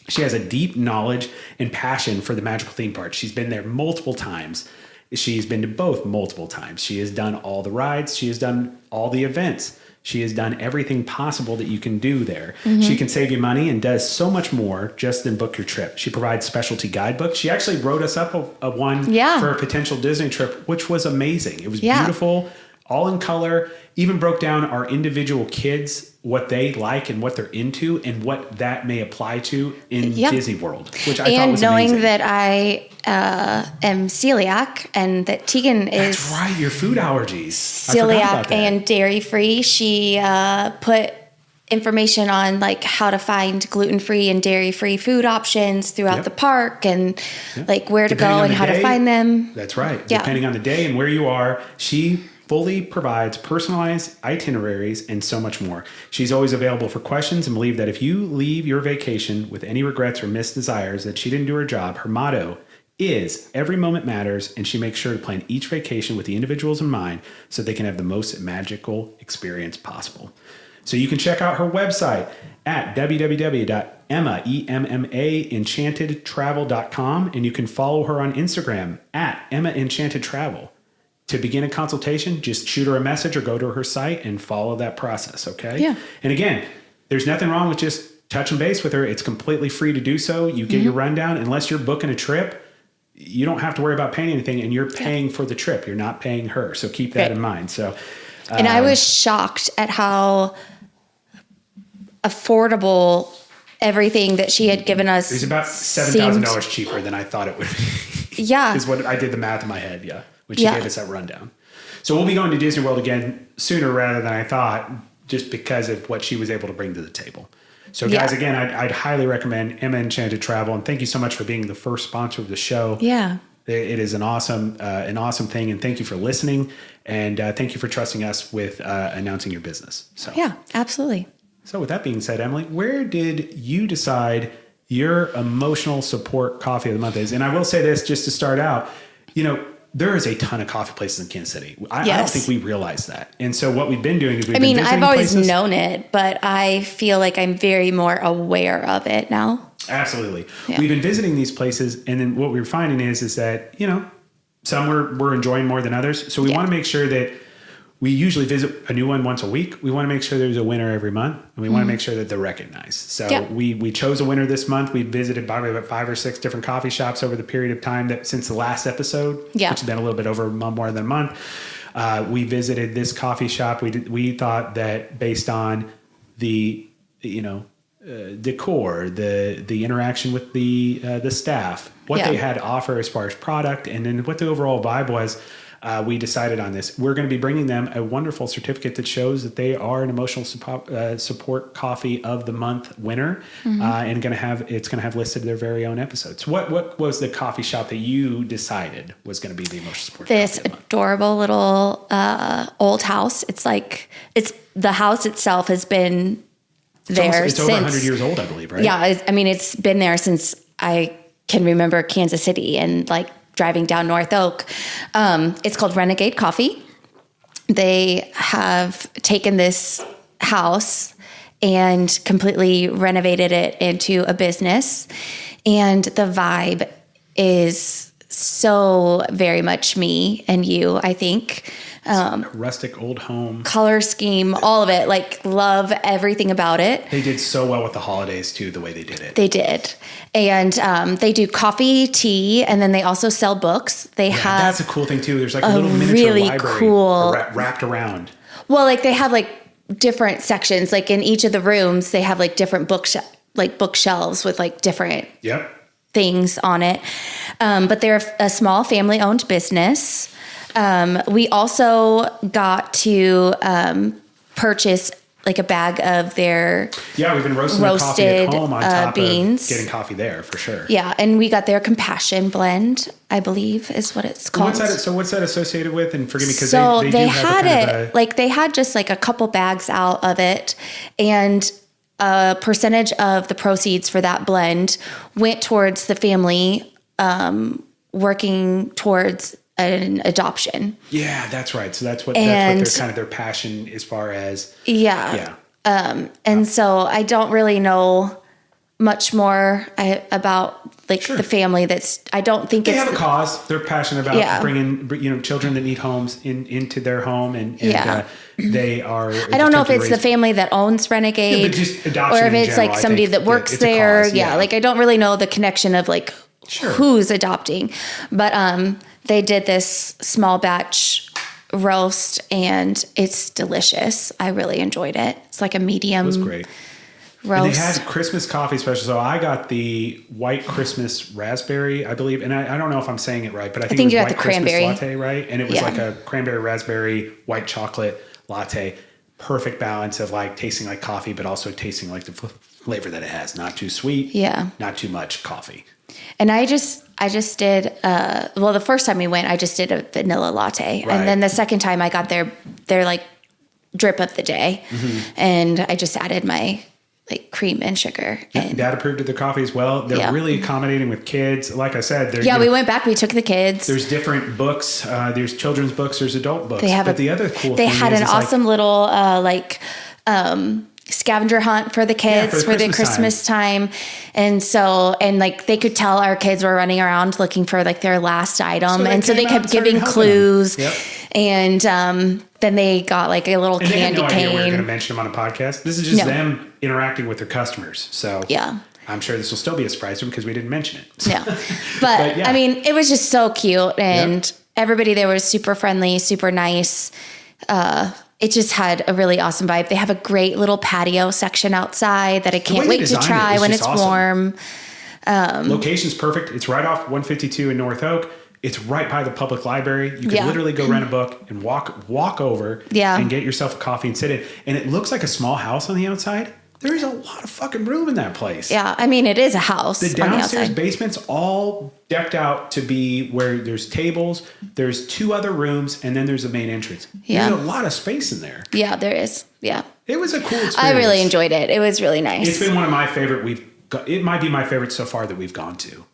She has a deep knowledge and passion for the magical theme park. She's been there multiple times. She's been to both multiple times. She has done all the rides. She has done all the events. She has done everything possible that you can do there. Mm-hmm. She can save you money and does so much more just than book your trip. She provides specialty guidebooks. She actually wrote us up a one for a potential Disney trip, which was amazing. It was beautiful, all in color. Even broke down our individual kids, what they like and what they're into and what that may apply to in Disney World, which I thought was amazing. And knowing that I am celiac and that Tegan is... That's right, your food allergies. Celiac and dairy-free. She put information on like how to find gluten-free and dairy-free food options throughout the park and like where to go and how to find them. That's right. Depending on the day and where you are, she fully provides personalized itineraries and so much more. She's always available for questions and believe that if you leave your vacation with any regrets or missed desires that she didn't do her job, her motto is every moment matters, and she makes sure to plan each vacation with the individuals in mind so they can have the most magical experience possible. So you can check out her website at www.emmaenchantedtravel.com, and you can follow her on Instagram at EmmaEnchantedTravel. To begin a consultation, just shoot her a message or go to her site and follow that process, okay? Yeah. And again, there's nothing wrong with just touching base with her. It's completely free to do so. You get your rundown. Unless you're booking a trip, you don't have to worry about paying anything, and you're paying for the trip. You're not paying her. So keep that in mind. So, and I was shocked at how affordable everything that she had given us. It was about $7,000 cheaper than I thought it would be. Yeah. Is what I did the math in my head, when she gave us that rundown. So we'll be going to Disney World again sooner rather than I thought, just because of what she was able to bring to the table. So guys, again, I'd highly recommend Emma Enchanted Travel, and thank you so much for being the first sponsor of the show. Yeah. It is an awesome thing, and thank you for listening, and thank you for trusting us with announcing your business. So yeah, absolutely. So with that being said, Emily, where did you decide your emotional support coffee of the month is? And I will say this just to start out, there is a ton of coffee places in Kansas City. I don't think we realize that. And so what we've been doing is we've been visiting I've always places. known it, but I feel like I'm very more aware of it now. Absolutely. Yeah. We've been visiting these places, and then what we're finding is that, some we're enjoying more than others. So we want to make sure that we usually visit a new one once a week. We want to make sure there's a winner every month, and we want to make sure that they're recognized. So we chose a winner this month. We visited probably about 5 or 6 different coffee shops over the period of time that since the last episode, which has been a little bit over more than a month. We visited this coffee shop. We thought that based on the decor, the interaction with the staff, what they had to offer as far as product, and then what the overall vibe was. we decided on this. We're going to be bringing them a wonderful certificate that shows that they are an emotional support coffee of the month winner, and it's going to have listed their very own episodes. What was the coffee shop that you decided was going to be the emotional support? This adorable little old house. It's the house itself has been there it's since over 100 years old, I believe, right? Yeah, it's been there since I can remember Kansas City and like driving down North Oak. It's called Renegade Coffee. They have taken this house and completely renovated it into a business, and the vibe is so very much me and you, I think. A rustic old home. Color scheme, all of it. Like, love everything about it. They did so well with the holidays, too, the way they did it. They did. And they do coffee, tea, and then they also sell books. That's a cool thing, too. There's like a little miniature really library cool wrapped around. Well, like they have like different sections. Like in each of the rooms, they have like different bookshelves with like different things on it. But they're a small family-owned business. We also got to purchase like a bag of their we've been roasted the coffee at home on top beans. Of getting coffee there for sure. Yeah, and we got their compassion blend, I believe is what it's called. What's that associated with? And forgive me, because they had it like they had just like a couple bags out of it, and a percentage of the proceeds for that blend went towards the family working towards an adoption. Yeah, that's right. So that's what their kind of their passion as far as and so I don't really know much more about like the family. I don't think they have a cause. They're passionate about bringing children that need homes into their home, and they are. I don't know if it's the family that owns Renegade, just or if it's like somebody that works there. Like I don't really know the connection of like who's adopting, but they did this small batch roast and it's delicious. I really enjoyed it. It's like a medium. It was great. Roast. And they had Christmas coffee special. So I got the white Christmas raspberry, I believe. And I don't know if I'm saying it right, but I think it was you got white the cranberry Christmas latte, right? And it was like a cranberry raspberry white chocolate latte. Perfect balance of like tasting like coffee, but also tasting like the flavor that it has. Not too sweet. Yeah. Not too much coffee. And I just did, the first time we went, I just did a vanilla latte. Right. And then the second time I got their like drip of the day. And I just added my like cream and sugar. And Dad approved of the coffee as well. They're really accommodating with kids. Like I said, we went back, we took the kids. There's different books. There's children's books, there's adult books. They had an awesome little scavenger hunt for the kids for the Christmas time. And so, and like they could tell our kids were running around looking for like their last item. So they kept giving clues. And then they got like a little candy cane. They had no idea we were going to mention them on a podcast. This is just them interacting with their customers. So I'm sure this will still be a surprise to them because we didn't mention it. So. But I mean, it was just so cute, and everybody there was super friendly, super nice. It just had a really awesome vibe. They have a great little patio section outside that I can't wait to try when it's warm. Location's perfect. It's right off 152 in North Oak. It's right by the public library. You can literally go rent a book and walk over and get yourself a coffee and sit in. And it looks like a small house on the outside. There is a lot of fucking room in that place. Yeah, I mean, it is a house. The downstairs basement's all decked out to be where there's tables, there's 2 other rooms, and then there's the main entrance. There's a lot of space in there. Yeah, there is. Yeah. It was a cool experience. I really enjoyed it. It was really nice. It's been one of my favorite. It might be my favorite so far that we've gone to.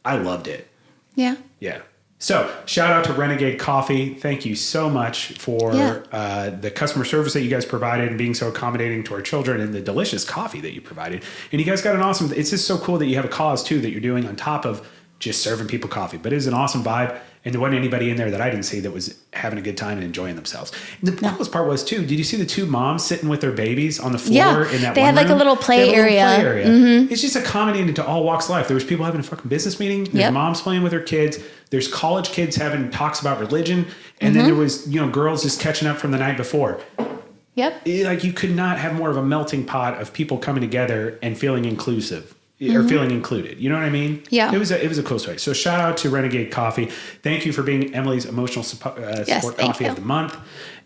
I loved it. Yeah. Yeah. So shout out to Renegade Coffee. Thank you so much for the customer service that you guys provided and being so accommodating to our children and the delicious coffee that you provided. And you guys got an awesome, it's just so cool that you have a cause too that you're doing on top of just serving people coffee. But it is an awesome vibe. And there wasn't anybody in there that I didn't see that was having a good time and enjoying themselves. And the coolest part was too, did you see the 2 moms sitting with their babies on the floor in that they one had like room? a little play area. Mm-hmm. It's just accommodating to all walks of life. There was people having a fucking business meeting. There's moms playing with their kids. There's college kids having talks about religion. And then there was, girls just catching up from the night before. Yep. Like you could not have more of a melting pot of people coming together and feeling inclusive. or feeling included. You know what I mean? Yeah. It was a cool story. So shout out to Renegade Coffee. Thank you for being Emily's emotional support coffee of the month.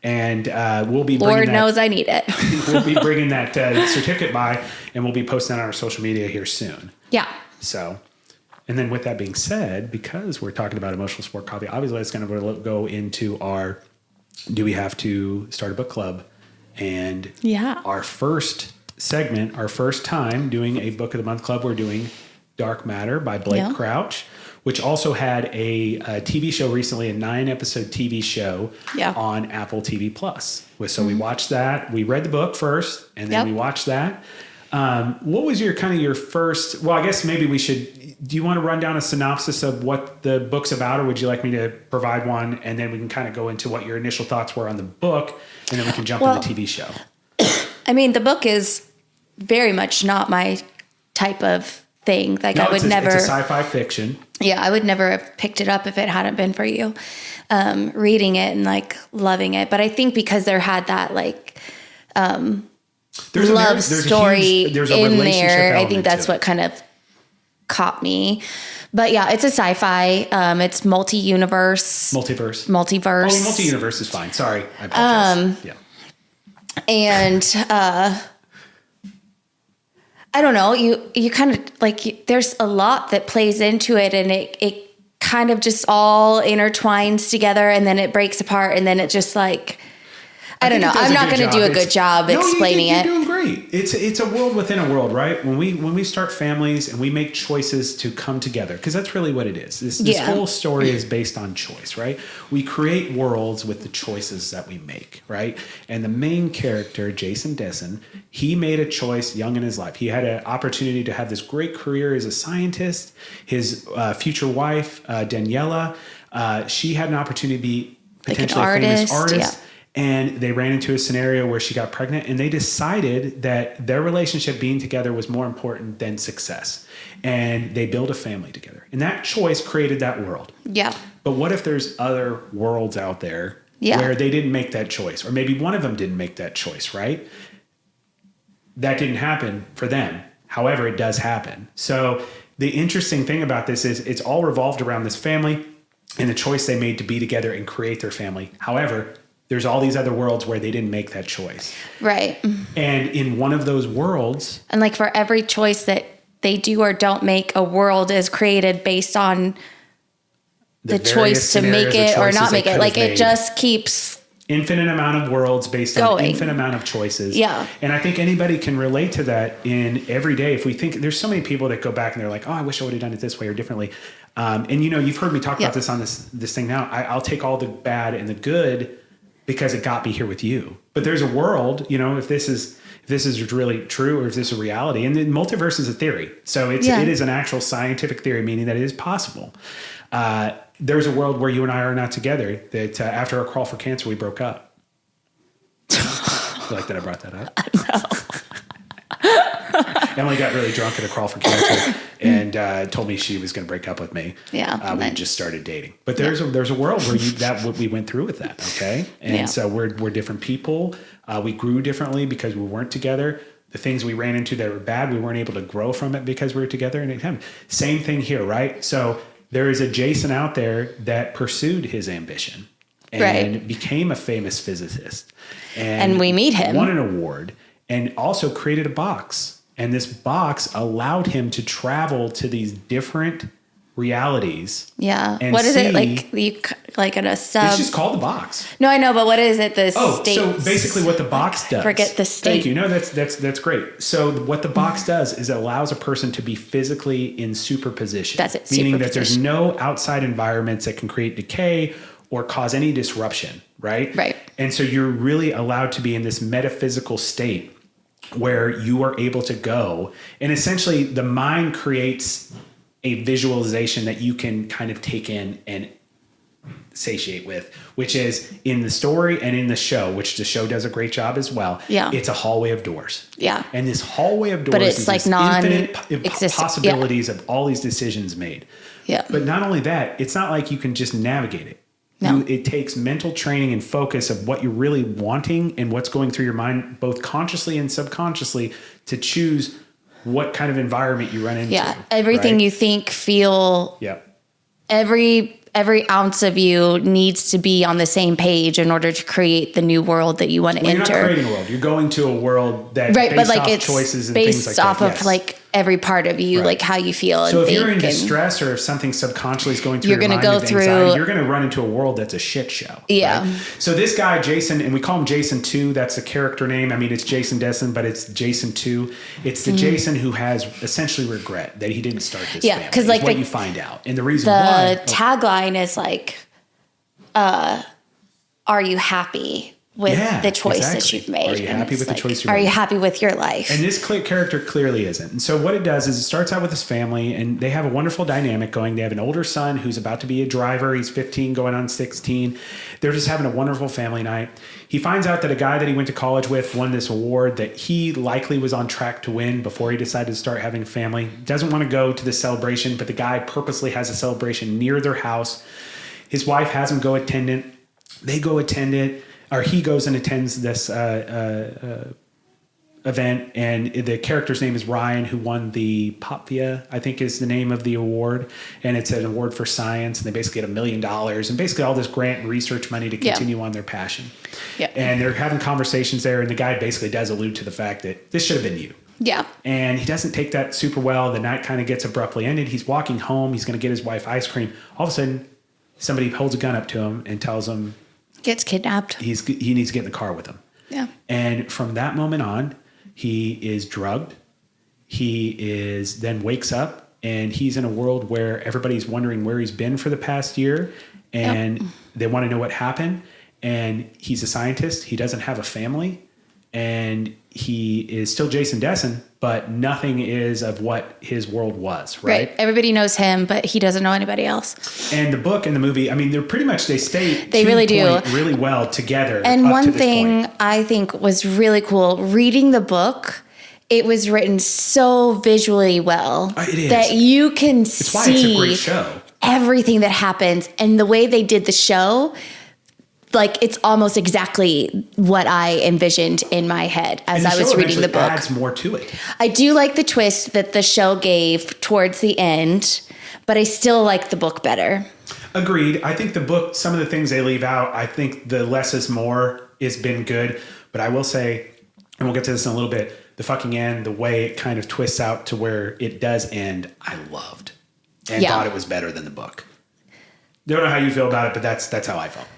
And we'll be bringing Lord knows I need it. we'll be bringing that certificate by, and we'll be posting that on our social media here soon. Yeah. So, and then with that being said, because we're talking about emotional support coffee, obviously it's going to go into our, do we have to start a book club? And our first segment, our first time doing a book of the month club, we're doing Dark Matter by Blake Crouch, which also had a TV show recently, a 9-episode TV show on Apple TV Plus. So we watched that. We read the book first, and then we watched that. What was your first? Well, I guess maybe we should. Do you want to run down a synopsis of what the book's about, or would you like me to provide one, and then we can kind of go into what your initial thoughts were on the book, and then we can jump into the TV show. I mean, the book is very much not my type of thing. Like, I would never. It's a sci-fi fiction. Yeah, I would never have picked it up if it hadn't been for you reading it and like loving it. But I think because there had that like love story in there, I think that's what kind of caught me. But yeah, it's a sci-fi. It's multiverse. Multiverse. Oh, multi-universe is fine. Sorry, I apologize. And I don't know. You kind of like, there's a lot that plays into it, and it kind of just all intertwines together, and then it breaks apart, and then it just like, I don't know. I'm not going to do a good job explaining it. You're doing great. It's a world within a world, right? When we start families and we make choices to come together, because that's really what it is. This whole story is based on choice, right? We create worlds with the choices that we make, right? And the main character, Jason Dessen, he made a choice young in his life. He had an opportunity to have this great career as a scientist. His future wife, Daniela, she had an opportunity to be potentially a famous artist. Yeah. And they ran into a scenario where she got pregnant, and they decided that their relationship being together was more important than success. And they built a family together. And that choice created that world. Yeah. But what if there's other worlds out there where they didn't make that choice? Or maybe one of them didn't make that choice, right? That didn't happen for them. However, it does happen. So the interesting thing about this is it's all revolved around this family and the choice they made to be together and create their family. However, there's all these other worlds where they didn't make that choice. Right. And in one of those worlds... And like for every choice that they do or don't make, a world is created based on the choice to make it or not make it. Like it just keeps... Infinite amount of worlds based on infinite amount of choices. Yeah. And I think anybody can relate to that in every day. If we think... There's so many people that go back and they're like, oh, I wish I would have done it this way or differently. And you've heard me talk about this on this thing now. I'll take all the bad and the good because it got me here with you. But there's a world, if this is really true or if this is a reality. And then multiverse is a theory. So it is an actual scientific theory, meaning that it is possible. There's a world where you and I are not together, that after our crawl for cancer, we broke up. You like that I brought that up? Emily got really drunk at a crawl for cancer and told me she was going to break up with me. Yeah. We just started dating. But there's a world where we went through with that, okay? And so we're different people. We grew differently because we weren't together. The things we ran into that were bad, we weren't able to grow from it because we were together. And same thing here, right? So there is a Jason out there that pursued his ambition and became a famous physicist. And we meet him. Won an award and also created a box. And this box allowed him to travel to these different realities. Yeah. What is it like in a sub? It's just called the box. No, I know, but what is it? So basically what the box does. Forget the state. Thank you. No, that's great. So what the box does is it allows a person to be physically in superposition. That's it. Meaning that there's no outside environments that can create decay or cause any disruption, right? Right. And so you're really allowed to be in this metaphysical state where you are able to go, and essentially the mind creates a visualization that you can kind of take in and satiate with, which is in the story and in the show, which the show does a great job as well. Yeah. It's a hallway of doors. Yeah. And this hallway of doors but it's like infinite possibilities of all these decisions made. Yeah. But not only that, it's not like you can just navigate it. No. It takes mental training and focus of what you're really wanting and what's going through your mind, both consciously and subconsciously, to choose what kind of environment you run into. Yeah. Everything right? you think, feel, Yep. every ounce of you needs to be on the same page in order to create the new world that you want to enter. You're not creating a world. You're going to a world that's right, based but like off it's choices and based things like off that. of like every part of you, like how you feel. So and if you're in think distress or if something subconsciously is going through you're your going to mind go with through, anxiety, you're going to run into a world that's a shit show. Yeah. Right? So this guy, Jason, and we call him Jason 2. That's the character name. I mean, it's Jason Dessen, but it's Jason 2. It's the Jason who has essentially regret that he didn't start this family. Because like what you find out. And the reason the why. tagline is like, are you happy with the choice that you've made? Are you happy with the choice you're Are making? you happy with your life? And this character clearly isn't. And so what it does is it starts out with this family, and they have a wonderful dynamic going. They have an older son who's about to be a driver. He's 15 going on 16. They're just having a wonderful family night. He finds out that a guy that he went to college with won this award that he likely was on track to win before he decided to start having a family. Doesn't want to go to the celebration, but the guy purposely has a celebration near their house. His wife has him go attend it. They go attend it, or he goes and attends this event, and the character's name is Ryan, who won the Popvia, I think is the name of the award, and it's an award for science, and they basically get $1 million and basically all this grant and research money to continue on their passion. Yeah. And they're having conversations there, and the guy basically does allude to the fact that this should have been you. Yeah. And he doesn't take that super well. The night kind of gets abruptly ended. He's walking home. He's going to get his wife ice cream. All of a sudden, somebody holds a gun up to him and tells him Gets kidnapped. he needs to get in the car with him. Yeah. And from that moment on, he is drugged. He is then wakes up, and he's in a world where everybody's wondering where he's been for the past year, and they want to know what happened. And he's a scientist. He doesn't have a family, and he is still Jason Dessen, but nothing is of what his world was, right? Everybody knows him, but he doesn't know anybody else. And the book and the movie, I mean, they're pretty much, they really do really well together. And one thing I think was really cool, reading the book, it was written so visually well that you can It's why it's a great show. Everything that happens, and the way they did the show, like it's almost exactly what I envisioned in my head as I was reading the book. Adds more to it. I do like the twist that the show gave towards the end, but I still like the book better. Agreed. I think the book, some of the things they leave out, I think the less is more has been good. But I will say, and we'll get to this in a little bit, the fucking end, the way it kind of twists out to where it does end, I loved. And thought it was better than the book. Don't know how you feel about it, but that's how I felt.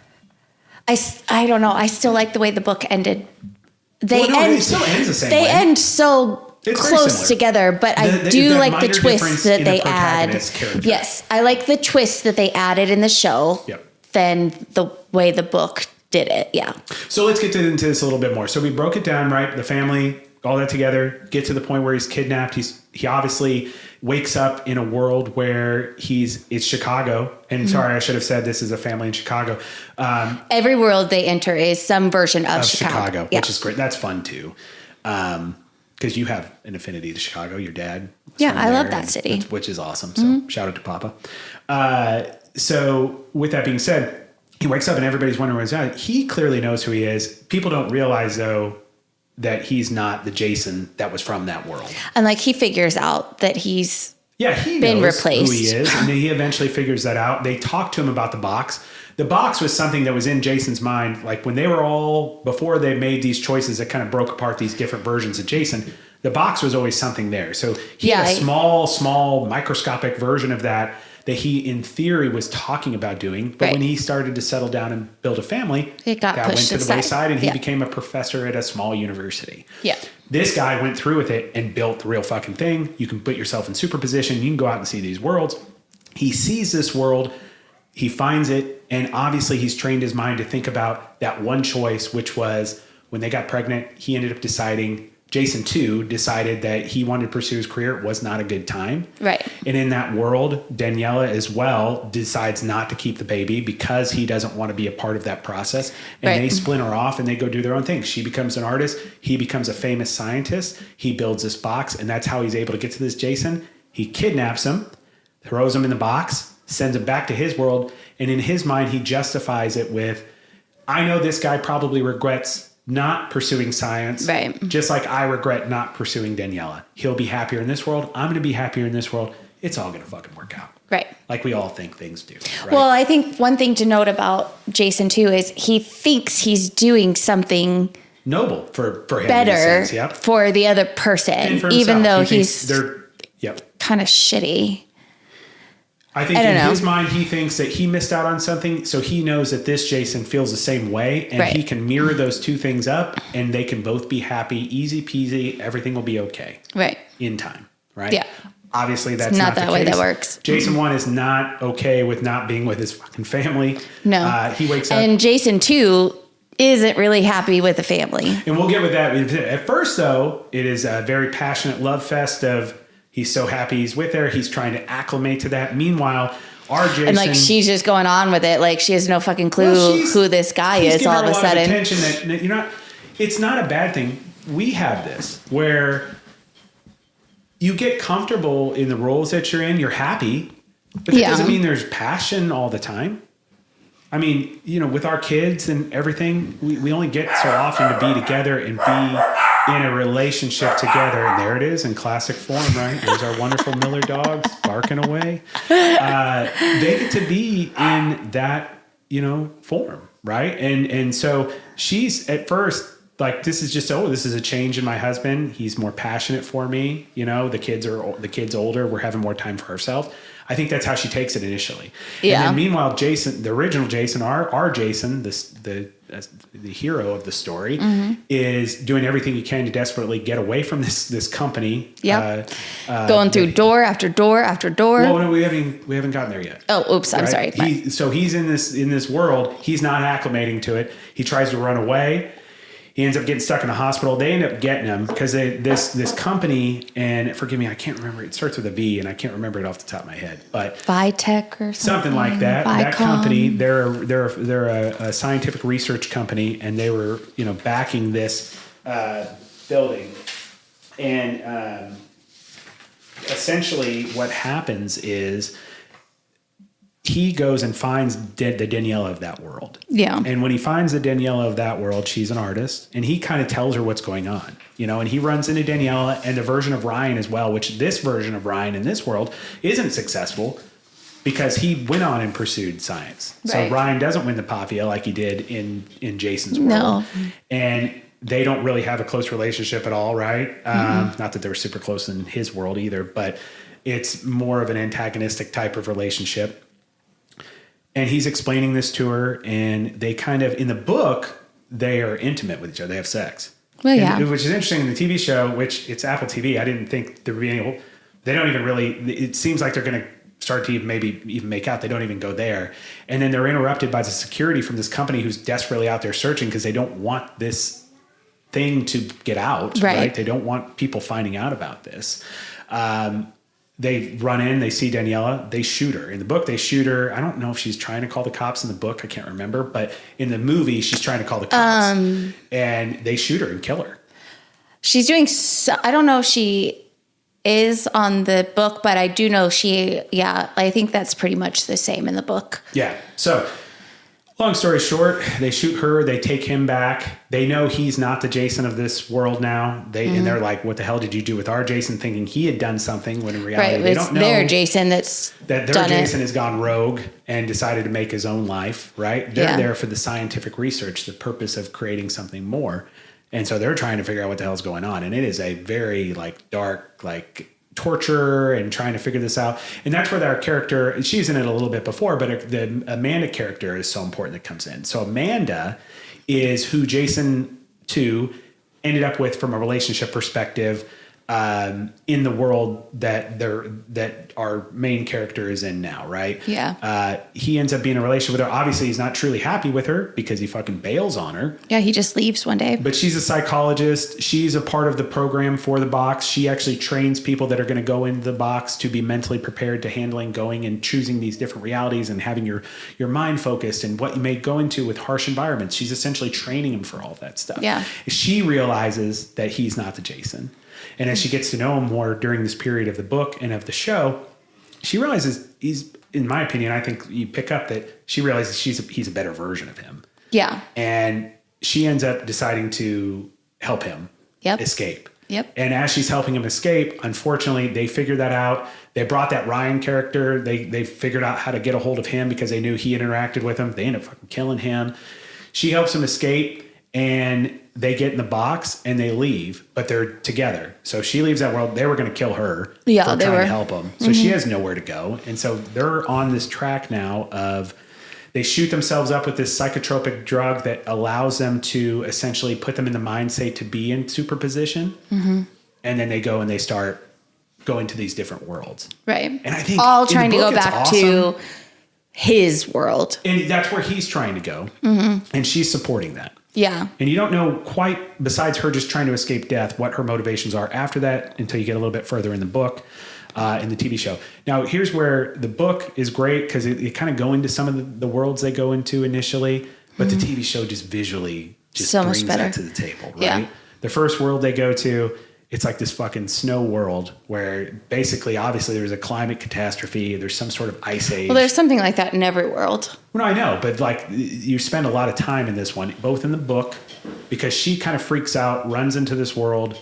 I don't know. I still like the way the book ended. It still ends the same way. They end so close together, but I do like the twist that they add. Yes, I like the twist that they added in the show than the way the book did it. Yeah. So let's get into this a little bit more. So we broke it down, right? The family, all that together, get to the point where he's kidnapped. He obviously wakes up in a world where it's Chicago. And sorry, I should have said this is a family in Chicago. Every world they enter is some version of Chicago, which is great. That's fun too. Because you have an affinity to Chicago, your dad. Yeah, I love that city. Which is awesome. So shout out to Papa. So with that being said, he wakes up and everybody's wondering where he's at. He clearly knows who he is. People don't realize though that he's not the Jason that was from that world. And like he figures out that he's he been knows replaced. Who he is, and he eventually figures that out. They talk to him about the box. The box was something that was in Jason's mind. Like when they were before they made these choices that kind of broke apart these different versions of Jason, the box was always something there. So he had a small microscopic version of that he, in theory, was talking about doing. But when he started to settle down and build a family, that went to the wayside, and he became a professor at a small university. Yeah. This guy went through with it and built the real fucking thing. You can put yourself in superposition. You can go out and see these worlds. He sees this world. He finds it. And obviously, he's trained his mind to think about that one choice, which was when they got pregnant, he ended up deciding, Jason 2 decided that he wanted to pursue his career. It was not a good time. Right. And in that world, Daniela as well decides not to keep the baby because he doesn't want to be a part of that process. And they splinter off and they go do their own thing. She becomes an artist. He becomes a famous scientist. He builds this box, and that's how he's able to get to this Jason. He kidnaps him, throws him in the box, sends him back to his world. And in his mind, he justifies it with, I know this guy probably regrets not pursuing science. Right. Just like I regret not pursuing Daniela. He'll be happier in this world. I'm going to be happier in this world. It's all going to fucking work out. Right. Like we all think things do. Right? Well, I think one thing to note about Jason too is he thinks he's doing something noble for him. Better yep. for the other person, even though he's kind of shitty. I think in his mind, he thinks that he missed out on something. So he knows that this Jason feels the same way, and he can mirror those two things up, and they can both be happy, easy peasy. Everything will be okay. Right. In time. Right. Yeah. Obviously, that's not the way that works. Jason 1 is not okay with not being with his fucking family. No. He wakes up. And Jason 2 isn't really happy with the family. And we'll get with that. At first, though, it is a very passionate love fest of he's so happy he's with her. He's trying to acclimate to that. Meanwhile, our Jason... And like she's just going on with it. Like she has no fucking clue who this guy is all of a sudden. Attention that you're not... It's not a bad thing. We have this where... You get comfortable in the roles that you're in. You're happy, but that doesn't mean there's passion all the time. I mean, with our kids and everything, we only get so often to be together and be in a relationship together. And there it is in classic form, right? There's our wonderful Miller dogs barking away. They get to be in that, form, right? And so she's at first... Like this is just this is a change in my husband. He's more passionate for me. The kids older. We're having more time for ourselves. I think that's how she takes it initially. Yeah. And then meanwhile, Jason, the original Jason, our Jason, the hero of the story, is doing everything he can to desperately get away from this company. Yep. Going through door after door after door. Well, no, we haven't gotten there yet. Oh, oops! I'm sorry. So he's in this world. He's not acclimating to it. He tries to run away. He ends up getting stuck in a hospital. They end up getting him because this company, and forgive me, I can't remember. It starts with a V, and I can't remember it off the top of my head. But Vitech or something like that. Vicom. That company, they're a scientific research company, and they were backing this building. And essentially, what happens is he goes and finds the Daniela of that world. Yeah. And when he finds the Daniela of that world, she's an artist, and he kind of tells her what's going on, and he runs into Daniela and the version of Ryan as well, which this version of Ryan in this world isn't successful because he went on and pursued science. Right. So Ryan doesn't win the Pavia like he did in Jason's world. No. And they don't really have a close relationship at all, right? Not that they were super close in his world either, but it's more of an antagonistic type of relationship. And he's explaining this to her, and they kind of, in the book, they are intimate with each other. They have sex. Well, yeah. Which is interesting in the TV show, which it's Apple TV. I didn't think there would be any, they don't even really, it seems like they're going to start to maybe even make out. They don't even go there. And then they're interrupted by the security from this company who's desperately out there searching because they don't want this thing to get out, right? They don't want people finding out about this. They run in, they see Daniela, they shoot her. In the book, they shoot her. I don't know if she's trying to call the cops in the book. I can't remember. But in the movie, she's trying to call the cops. And they shoot her and kill her. She's doing I don't know if she is on the book, but I do know I think that's pretty much the same in the book. Yeah. So long story short, they shoot her. They take him back. They know he's not the Jason of this world now. And they're like, "What the hell did you do with our Jason?" Thinking he had done something when in reality they don't know. Their Jason that their Jason has gone rogue and decided to make his own life. Right? They're there for the scientific research, the purpose of creating something more. And so they're trying to figure out what the hell's going on. And it is a very dark, torture and trying to figure this out. And that's where our character, she's in it a little bit before, but the Amanda character is so important that comes in. So Amanda is who Jason 2 ended up with from a relationship perspective in the world that our main character is in now, right? Yeah. He ends up being in a relationship with her. Obviously, he's not truly happy with her because he fucking bails on her. Yeah, he just leaves one day. But she's a psychologist. She's a part of the program for the box. She actually trains people that are going to go into the box to be mentally prepared to handling going and choosing these different realities and having your mind focused and what you may go into with harsh environments. She's essentially training him for all of that stuff. Yeah. She realizes that he's not the Jason. And as she gets to know him more during this period of the book and of the show, she realizes he's, in my opinion, I think you pick up that she realizes he's a better version of him. Yeah. And she ends up deciding to help him escape. Yep. And as she's helping him escape, unfortunately, they figured that out. They brought that Ryan character. They figured out how to get a hold of him because they knew he interacted with them. They end up fucking killing him. She helps him escape, and they get in the box and they leave, but they're together. So she leaves that world. They were going to kill her for trying to help him. So she has nowhere to go. And so they're on this track now of they shoot themselves up with this psychotropic drug that allows them to essentially put them in the mind state to be in superposition. And then they go and they start going to these different worlds. Right. And I think all trying to go back awesome. to his world. And that's where he's trying to go. And she's supporting that. Yeah. And you don't know quite, besides her just trying to escape death, what her motivations are after that until you get a little bit further in the book, in the TV show. Now, here's where the book is great because it kind of go into some of the worlds they go into initially, but the TV show just visually just so brings much better. that to the table, right? Yeah. The first world they go to, it's like this fucking snow world where basically, obviously, there's a climate catastrophe. There's some sort of ice age. Well, there's something like that in every world. Well, no, I know, but like you spend a lot of time in this one, both in the book, because she kind of freaks out, runs into this world.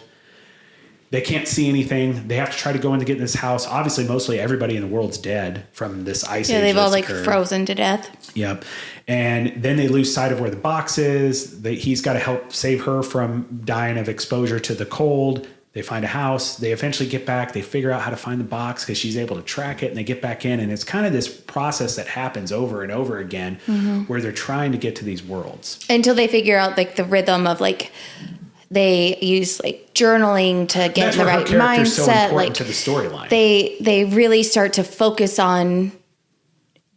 They can't see anything. They have to try to go in to get in this house. Obviously, mostly everybody in the world's dead from this ice age. Yeah, they've all occurred. frozen to death. Yep. And then they lose sight of where the box is. He's got to help save her from dying of exposure to the cold. They find a house. They eventually get back. They figure out how to find the box because she's able to track it, and they get back in. And it's kind of this process that happens over and over again where they're trying to get to these worlds. Until they figure out the rhythm of they use journaling to get in the right mindset. So important to the storyline. They really start to focus on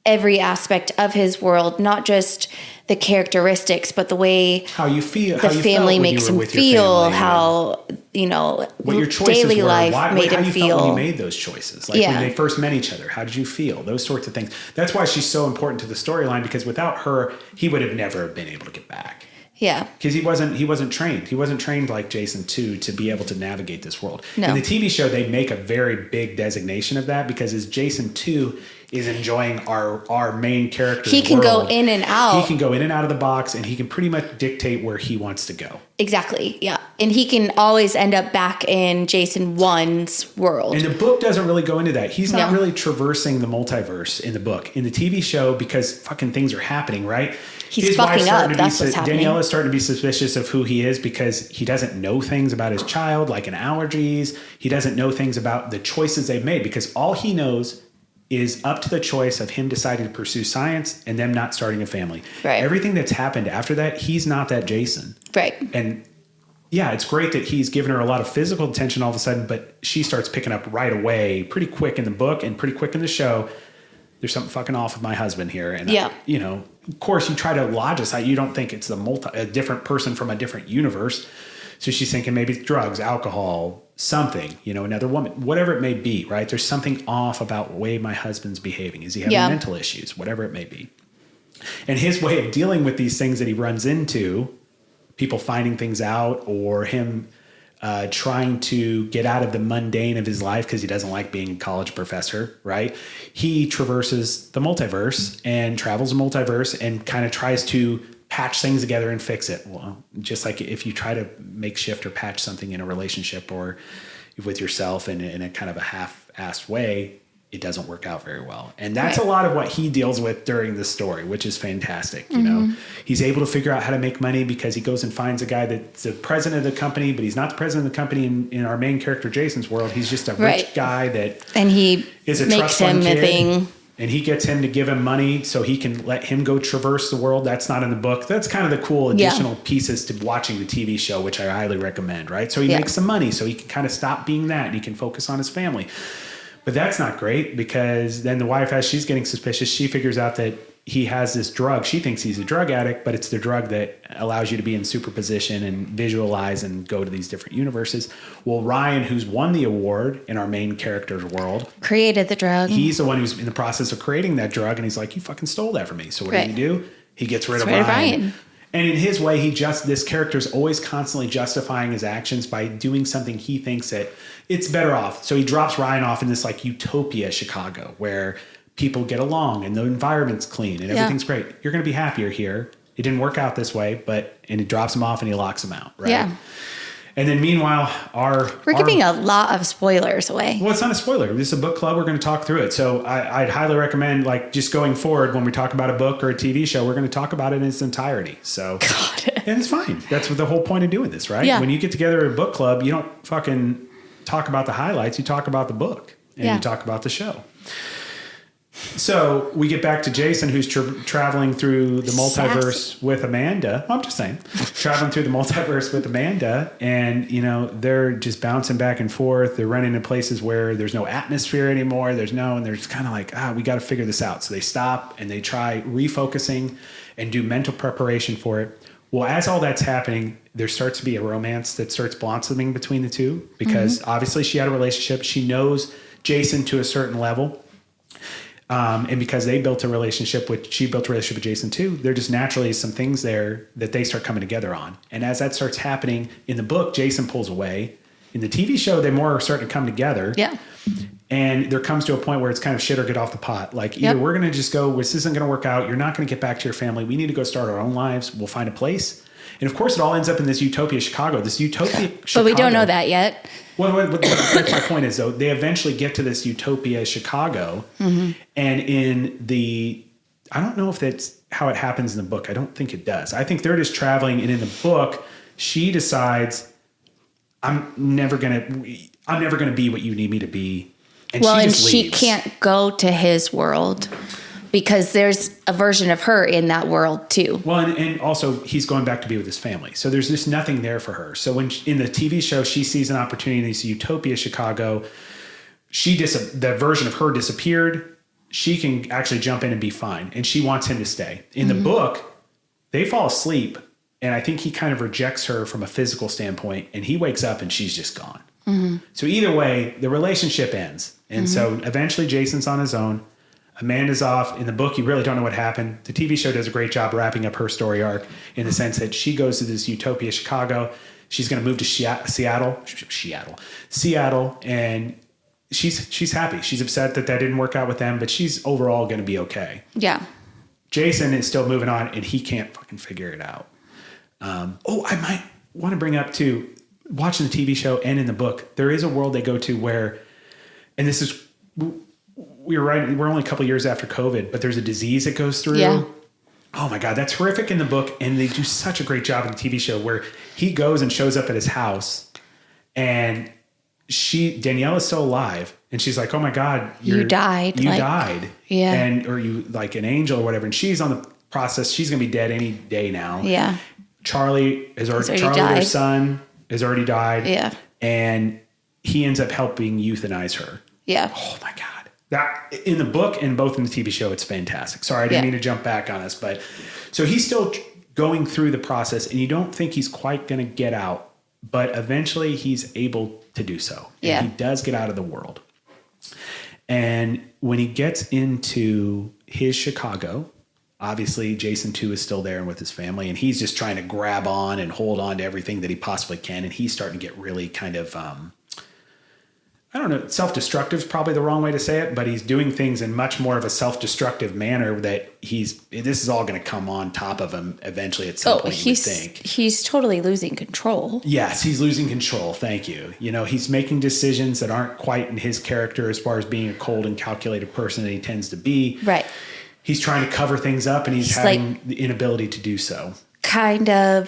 every aspect of his world, not just the characteristics, but the way how you feel, the family makes him feel, how what your choices daily were, life made him feel. When you made those choices, when they first met each other, how did you feel? Those sorts of things. That's why she's so important to the storyline, because without her, he would have never been able to get back. Yeah, because he wasn't trained. He wasn't trained like Jason 2 to be able to navigate this world. No. In the TV show, they make a very big designation of that, because as Jason 2 is enjoying our main character, he can go in and out. He can go in and out of the box, and he can pretty much dictate where he wants to go. Exactly. Yeah, and he can always end up back in Jason 1's world. And the book doesn't really go into that. He's not really traversing the multiverse in the book. In the TV show, because fucking things are happening, right? He's fucking up. That's what's happening. Daniela's starting to be suspicious of who he is because he doesn't know things about his child, like in allergies. He doesn't know things about the choices they've made, because all he knows is up to the choice of him deciding to pursue science and them not starting a family. Right. Everything that's happened after that, he's not that Jason. Right. And yeah, it's great that he's given her a lot of physical attention all of a sudden, but she starts picking up right away, pretty quick in the book and pretty quick in the show. There's something fucking off with my husband here. And, of course, you try to lodge this. You don't think it's a different person from a different universe. So she's thinking maybe it's drugs, alcohol, something, another woman, whatever it may be, right? There's something off about the way my husband's behaving. Is he having mental issues? Whatever it may be. And his way of dealing with these things that he runs into, people finding things out, or him trying to get out of the mundane of his life because he doesn't like being a college professor, right? He traverses the multiverse and travels the multiverse and kind of tries to patch things together and fix it. Well, just like if you try to make shift or patch something in a relationship or with yourself in a kind of a half-assed way, it doesn't work out very well. And that's a lot of what he deals with during the story, which is fantastic. He's able to figure out how to make money because he goes and finds a guy that's the president of the company, but he's not the president of the company in our main character Jason's world. He's just a rich guy and he is a makes trust fund him kid, a thing. and he gets him to give him money so he can let him go traverse the world. That's not in the book. That's kind of the cool additional pieces to watching the TV show, which I highly recommend, right? So he makes some money so he can kind of stop being that and he can focus on his family. But that's not great, because then the wife, as she's getting suspicious, she figures out that he has this drug. She thinks he's a drug addict, but it's the drug that allows you to be in superposition and visualize and go to these different universes. Well, Ryan, who's won the award in our main character's world, created the drug. He's the one who's in the process of creating that drug, and he's like, you fucking stole that from me. So what does he do? He gets rid of Ryan. And in his way, this character's always constantly justifying his actions by doing something he thinks that it's better off. So he drops Ryan off in this utopia Chicago where people get along and the environment's clean and everything's great. You're going to be happier here. It didn't work out this way, and he drops him off and he locks him out, right? Yeah. And then meanwhile, we're giving a lot of spoilers away. Well, it's not a spoiler. This is a book club. We're going to talk through it. So I'd highly recommend, like, just going forward when we talk about a book or a TV show, we're going to talk about it in its entirety. So, and it's fine. That's what the whole point of doing this, right? Yeah. When you get together at a book club, you don't fucking talk about the highlights. You talk about the book and you talk about the show. So we get back to Jason, who's traveling through the multiverse with Amanda. I'm just saying, traveling through the multiverse with Amanda, and they're just bouncing back and forth. They're running into places where there's no atmosphere anymore. And they're just kind of like, we got to figure this out. So they stop and they try refocusing and do mental preparation for it. Well, as all that's happening, there starts to be a romance that starts blossoming between the two, because obviously she had a relationship. She knows Jason to a certain level. And because she built a relationship with Jason too, there just naturally is some things there that they start coming together on. And as that starts happening in the book, Jason pulls away. In the TV show, they more are starting to come together. Yeah. And there comes to a point where it's kind of shit or get off the pot. Like, either we're going to just go, this isn't going to work out. You're not going to get back to your family. We need to go start our own lives. We'll find a place. And of course, it all ends up in this utopia Chicago. But we don't know that yet. Well, that's my point is, though, they eventually get to this utopia Chicago. Mm-hmm. And I don't know if that's how it happens in the book. I don't think it does. I think they're just traveling. And in the book, she decides, I'm never going to be what you need me to be. And she can't go to his world, because there's a version of her in that world too. Well, and also he's going back to be with his family. So there's just nothing there for her. So when in the TV show, she sees an opportunity in this utopia Chicago, the version of her disappeared. She can actually jump in and be fine. And she wants him to stay. In the book, they fall asleep. And I think he kind of rejects her from a physical standpoint. And he wakes up and she's just gone. Mm-hmm. So either way, the relationship ends. And so eventually Jason's on his own. Amanda's off. In the book, you really don't know what happened. The TV show does a great job wrapping up her story arc in the sense that she goes to this utopia Chicago. She's going to move to Seattle, and she's happy. She's upset that didn't work out with them, but she's overall going to be okay. Yeah. Jason is still moving on, and he can't fucking figure it out. I might want to bring up too, watching the TV show and in the book, there is a world they go to where, and this is, we're only a couple years after COVID, but there's a disease that goes through. Yeah. Oh my God, that's horrific in the book. And they do such a great job in the TV show where he goes and shows up at his house, and Danielle is still alive. And she's like, oh my God, you died. You died. Yeah. Or you like an angel or whatever. And she's on the process. She's going to be dead any day now. Yeah. Charlie, their son, has already died. Yeah. And he ends up helping euthanize her. Yeah. Oh my God. That in the book and both in the TV show, it's fantastic. Sorry, I didn't mean to jump back on us, but so he's still going through the process, and you don't think he's quite going to get out, but eventually he's able to do so. Yeah. And he does get out of the world. And when he gets into his Chicago, obviously Jason 2 is still there and with his family, and he's just trying to grab on and hold on to everything that he possibly can. And he's starting to get really kind of, I don't know, self-destructive is probably the wrong way to say it, but he's doing things in much more of a self-destructive manner that this is all going to come on top of him eventually at some point, you would think. He's totally losing control. Yes, he's losing control. Thank you. He's making decisions that aren't quite in his character as far as being a cold and calculated person that he tends to be. Right. He's trying to cover things up, and he's having the inability to do so. Kind of,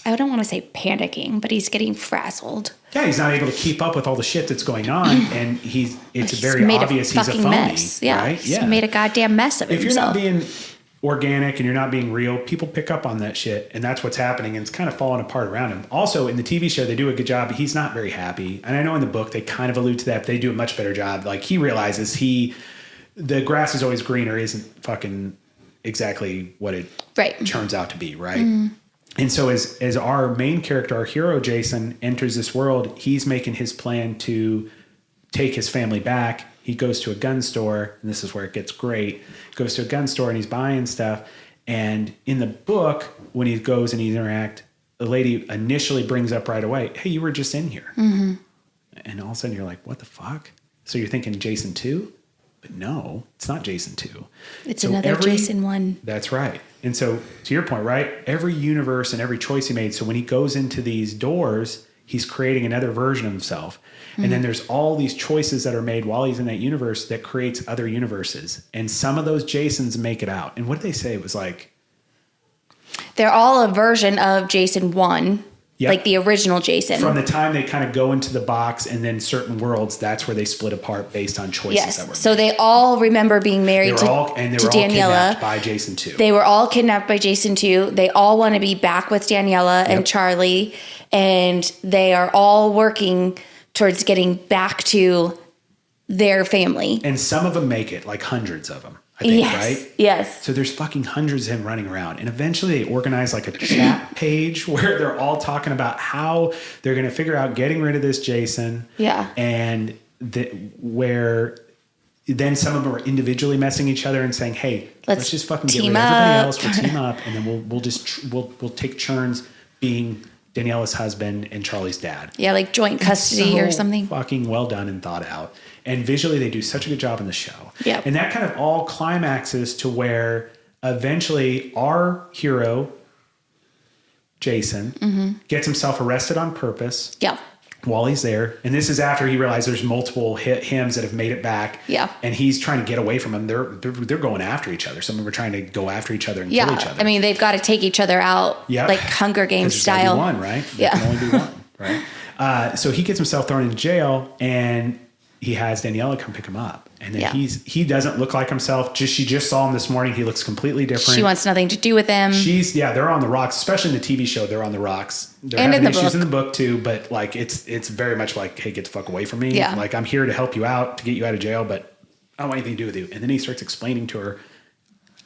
I don't want to say panicking, but he's getting frazzled. Yeah, he's not able to keep up with all the shit that's going on, and it's very obvious he's a phony. Mess. Yeah, right? He's made a goddamn mess of himself. If you're not being organic and you're not being real, people pick up on that shit, and that's what's happening, and it's kind of falling apart around him. Also, in the TV show, they do a good job. He's not very happy, and I know in the book they kind of allude to that, but they do a much better job. Like, he realizes the grass is always greener isn't fucking exactly what it turns out to be, right? Mm. And so as our main character, our hero, Jason, enters this world, he's making his plan to take his family back. He goes to a gun store, and this is where it gets great. He goes to a gun store, and he's buying stuff. And in the book, when he goes and he interacts, the lady initially brings up right away, hey, you were just in here. Mm-hmm. And all of a sudden you're like, what the fuck? So you're thinking Jason 2? But no, it's not Jason 2. It's another Jason 1. That's right. And so to your point, right? Every universe and every choice he made. So when he goes into these doors, he's creating another version of himself. And then there's all these choices that are made while he's in that universe that creates other universes. And some of those Jasons make it out. And what did they say? It was like... They're all a version of Jason 1. Yep. Like the original Jason. From the time they kind of go into the box and then certain worlds, that's where they split apart based on choices that were made. So they all remember being married to Daniela. Kidnapped by Jason 2. They were all kidnapped by Jason 2. They all want to be back with Daniela and Charlie. And they are all working towards getting back to their family. And some of them make it, like hundreds of them. I think, right? Yes. So there's fucking hundreds of him running around. And eventually they organize like a chat page where they're all talking about how they're going to figure out getting rid of this Jason. Yeah. And where then some of them are individually messing each other and saying, hey, let's just fucking get rid of everybody else. We'll team up. And then we'll take turns being Daniela's husband and Charlie's dad. Yeah, like joint custody or something. Fucking well done and thought out. And visually, they do such a good job in the show. Yeah. And that kind of all climaxes to where eventually our hero, Jason, gets himself arrested on purpose. Yeah. While he's there. And this is after he realized there's multiple hymns that have made it back. Yeah. And he's trying to get away from them. They're going after each other. Some of them are trying to go after each other and kill each other. I mean, they've got to take each other out, like Hunger Games style. One, right? There can only be one, right? So he gets himself thrown into jail, and he has Daniela come pick him up. And then he doesn't look like himself. She just saw him this morning. He looks completely different. She wants nothing to do with him. They're on the rocks, especially in the TV show. They're on the rocks. They're and having in the issues book. in the book too, but like it's very much like, hey, get the fuck away from me. Yeah. Like I'm here to help you out, to get you out of jail, but I don't want anything to do with you. And then he starts explaining to her,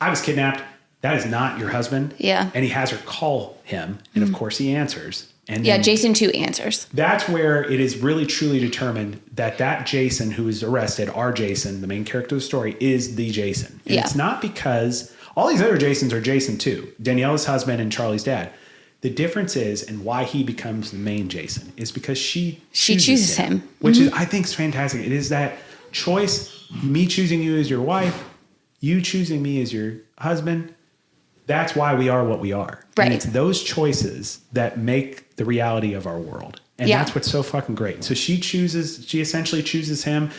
I was kidnapped. That is not your husband. Yeah. And he has her call him, and of course he answers. And Jason 2 answers. That's where it is really truly determined that Jason who is arrested, our Jason, the main character of the story, is the Jason. And it's not because all these other Jasons are Jason too. Daniela's husband and Charlie's dad. The difference is, and why he becomes the main Jason, is because she chooses him. Which is, I think, is fantastic. It is that choice, me choosing you as your wife, you choosing me as your husband. That's why we are what we are. Right. And it's those choices that make the reality of our world. And that's what's so fucking great. So she essentially chooses him.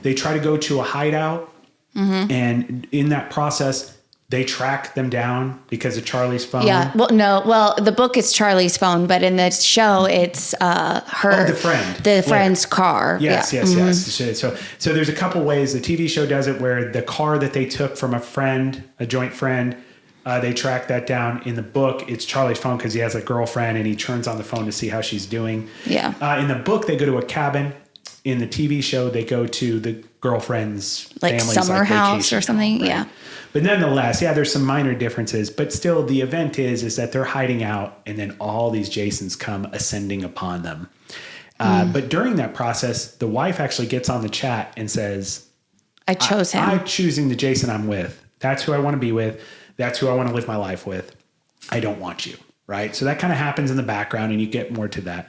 They try to go to a hideout. And in that process, they track them down because of Charlie's phone. Yeah. Well, the book is Charlie's phone, but in the show, it's her. The friend. The friend's car. Yes. So there's a couple ways. The TV show does it where the car that they took from a joint friend, they track that down. In the book, it's Charlie's phone because he has a girlfriend and he turns on the phone to see how she's doing. Yeah. In the book, they go to a cabin. In the TV show, they go to the girlfriend's family's summer house or something. Right? Yeah. But nonetheless, there's some minor differences. But still, the event is that they're hiding out, and then all these Jasons come ascending upon them. But during that process, the wife actually gets on the chat and says, I chose him. I'm choosing the Jason I'm with. That's who I want to be with. That's who I want to live my life with. I don't want you, right? So that kind of happens in the background, and you get more to that.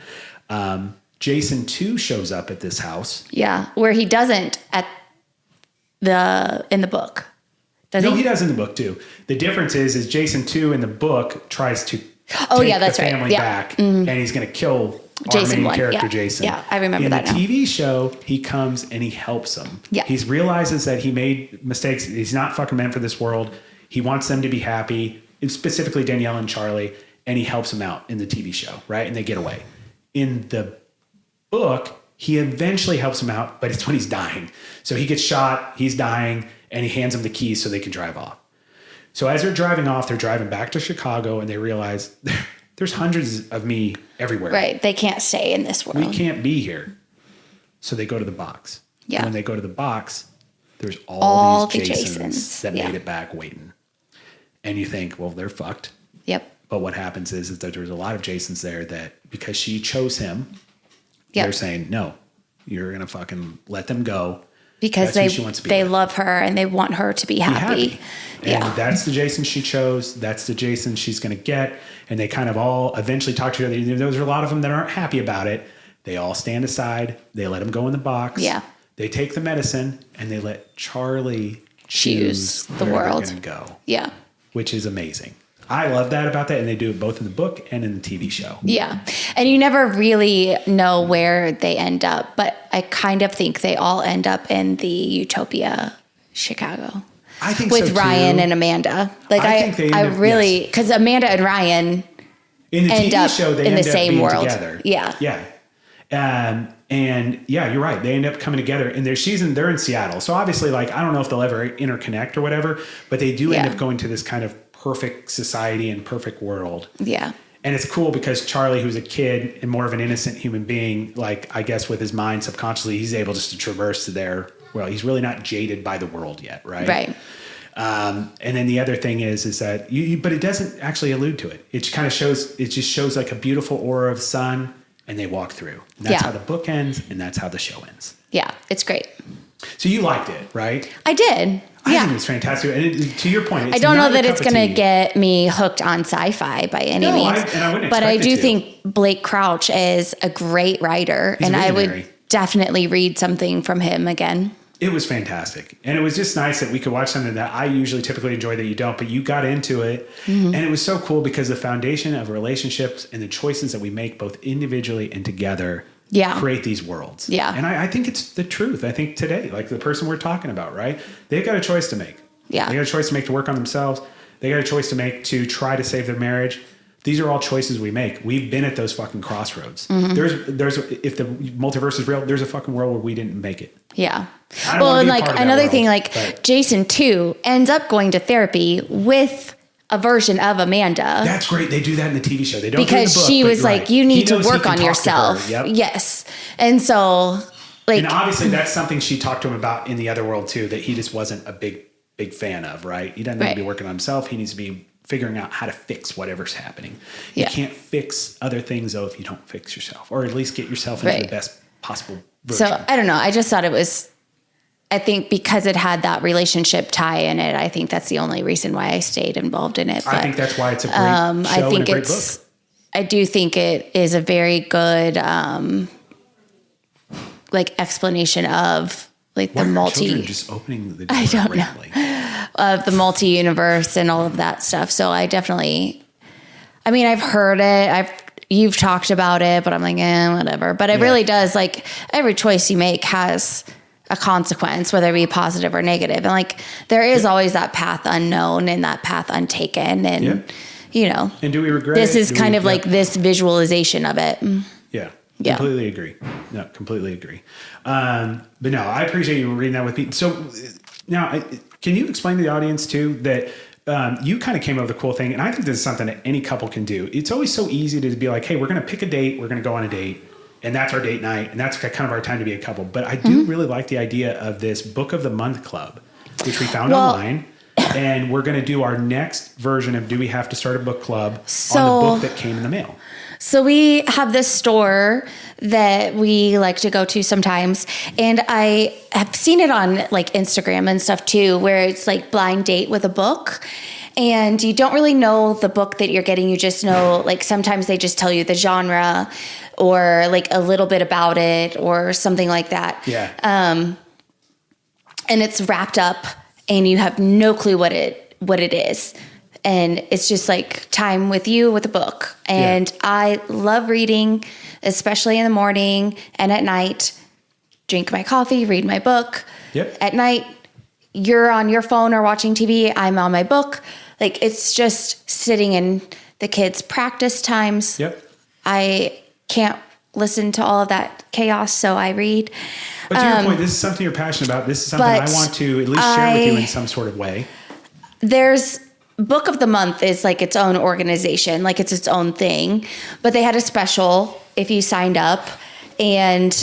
Jason 2 shows up at this house. Yeah, where he doesn't in the book. Does he? No, he does in the book too. The difference is Jason 2 in the book tries to take the family back, and he's going to kill Jason our main character, Jason. Yeah, I remember that now. In the TV show, he comes and he helps them. Yeah. He realizes that he made mistakes. He's not fucking meant for this world. He wants them to be happy, specifically Danielle and Charlie, and he helps them out in the TV show, right? And they get away. In the book, he eventually helps him out, but it's when he's dying. So he gets shot, he's dying, and he hands them the keys so they can drive off. So as they're driving off, they're driving back to Chicago, and they realize there's hundreds of me everywhere. Right. They can't stay in this world. We can't be here. So they go to the box. Yeah. And when they go to the box, there's all these Jasons that made it back waiting. And you think, well, they're fucked. Yep. But what happens is that there's a lot of Jasons there that because she chose him, they're saying, no, you're going to fucking let them go. Because they love her and they want her to be happy. And that's the Jason she chose. That's the Jason she's going to get. And they kind of all eventually talk to each other. There's a lot of them that aren't happy about it. They all stand aside. They let him go in the box. Yeah. They take the medicine and they let Charlie choose the world. They're going to go. Yeah. Which is amazing. I love that about that. And they do it both in the book and in the TV show. Yeah. And you never really know where they end up, but I kind of think they all end up in the Utopia, Chicago. I think with so Ryan too. And Amanda. Like I really, because Amanda and Ryan in the end TV up show, they in end the up same being world. Together. Yeah. Yeah. And yeah, you're right. They end up coming together and they're in Seattle. So obviously, like, I don't know if they'll ever interconnect or whatever, but they do end up going to this kind of perfect society and perfect world. Yeah. And it's cool because Charlie, who's a kid and more of an innocent human being, like, I guess with his mind subconsciously, he's able just to traverse to there. Well, he's really not jaded by the world yet. Right. Right. And then the other thing is that but it doesn't actually allude to it. It just shows like a beautiful aura of sun and they walk through. And that's how the book ends and that's how the show ends. Yeah. It's great. So you liked it, right? I did. I think it was fantastic. And to your point, I don't know that it's going to get me hooked on sci-fi by any means. But I do think Blake Crouch is a great writer. He's and I visionary. would definitely read something from him again. It was fantastic. And it was just nice that we could watch something that I usually typically enjoy that you don't, but you got into it. Mm-hmm. And it was so cool because the foundation of relationships and the choices that we make both individually and together create these worlds. Yeah. And I think it's the truth. I think today, like the person we're talking about, right? They've got a choice to make. Yeah. They got a choice to make to work on themselves. They got a choice to make to try to save their marriage. These are all choices we make. We've been at those fucking crossroads. Mm-hmm. There's if the multiverse is real, there's a fucking world where we didn't make it. Yeah. Well, and like another thing, like Jason too ends up going to therapy with a version of Amanda. That's great. They do that in the TV show. They don't because do it in the book, she was like, you need to work on yourself. Yep. Yes. And so like, and obviously that's something she talked to him about in the other world too, that he just wasn't a big fan of, right? He doesn't need to be working on himself. He needs to be figuring out how to fix whatever's happening. You can't fix other things though if you don't fix yourself, or at least get yourself into the best possible version. So I don't know. I just thought it was, I think because it had that relationship tie in it, I think that's the only reason why I stayed involved in it. But, I think that's why it's a great show and a great book. I do think it is a very good like explanation of like the multi. Just opening the door I don't randomly. know of the multi-universe and all of that stuff. So I definitely, I mean, I've heard it. You've talked about it, but I'm like, whatever. But it really does, like, every choice you make has a consequence, whether it be positive or negative. And like, there is always that path unknown and that path untaken. And, you know, and do we regret this it? is kind of like this visualization of it. Yeah. Completely agree. No, completely agree. But no, I appreciate you reading that with me. So now, can you explain to the audience too that you kind of came up with a cool thing, and I think this is something that any couple can do. It's always so easy to be like, hey, we're going to pick a date, we're going to go on a date, and that's our date night, and that's kind of our time to be a couple. But I do really like the idea of this Book of the Month Club, which we found online. And we're going to do our next version of Do We Have to Start a Book Club on the book that came in the mail. So we have this store that we like to go to sometimes. And I have seen it on like Instagram and stuff too, where it's like blind date with a book. And you don't really know the book that you're getting. You just know, like, sometimes they just tell you the genre or like a little bit about it or something like that. Yeah. And it's wrapped up and you have no clue what it is. And it's just like time with you with a book. And I love reading, especially in the morning and at night. Drink my coffee, read my book. Yep. At night, you're on your phone or watching TV. I'm on my book. Like, it's just sitting in the kids' practice times. Yep. I can't listen to all of that chaos, so I read. But to your point, this is something you're passionate about. This is something I want to at least share with you in some sort of way. There's Book of the Month is like its own organization, like it's its own thing. But they had a special if you signed up, and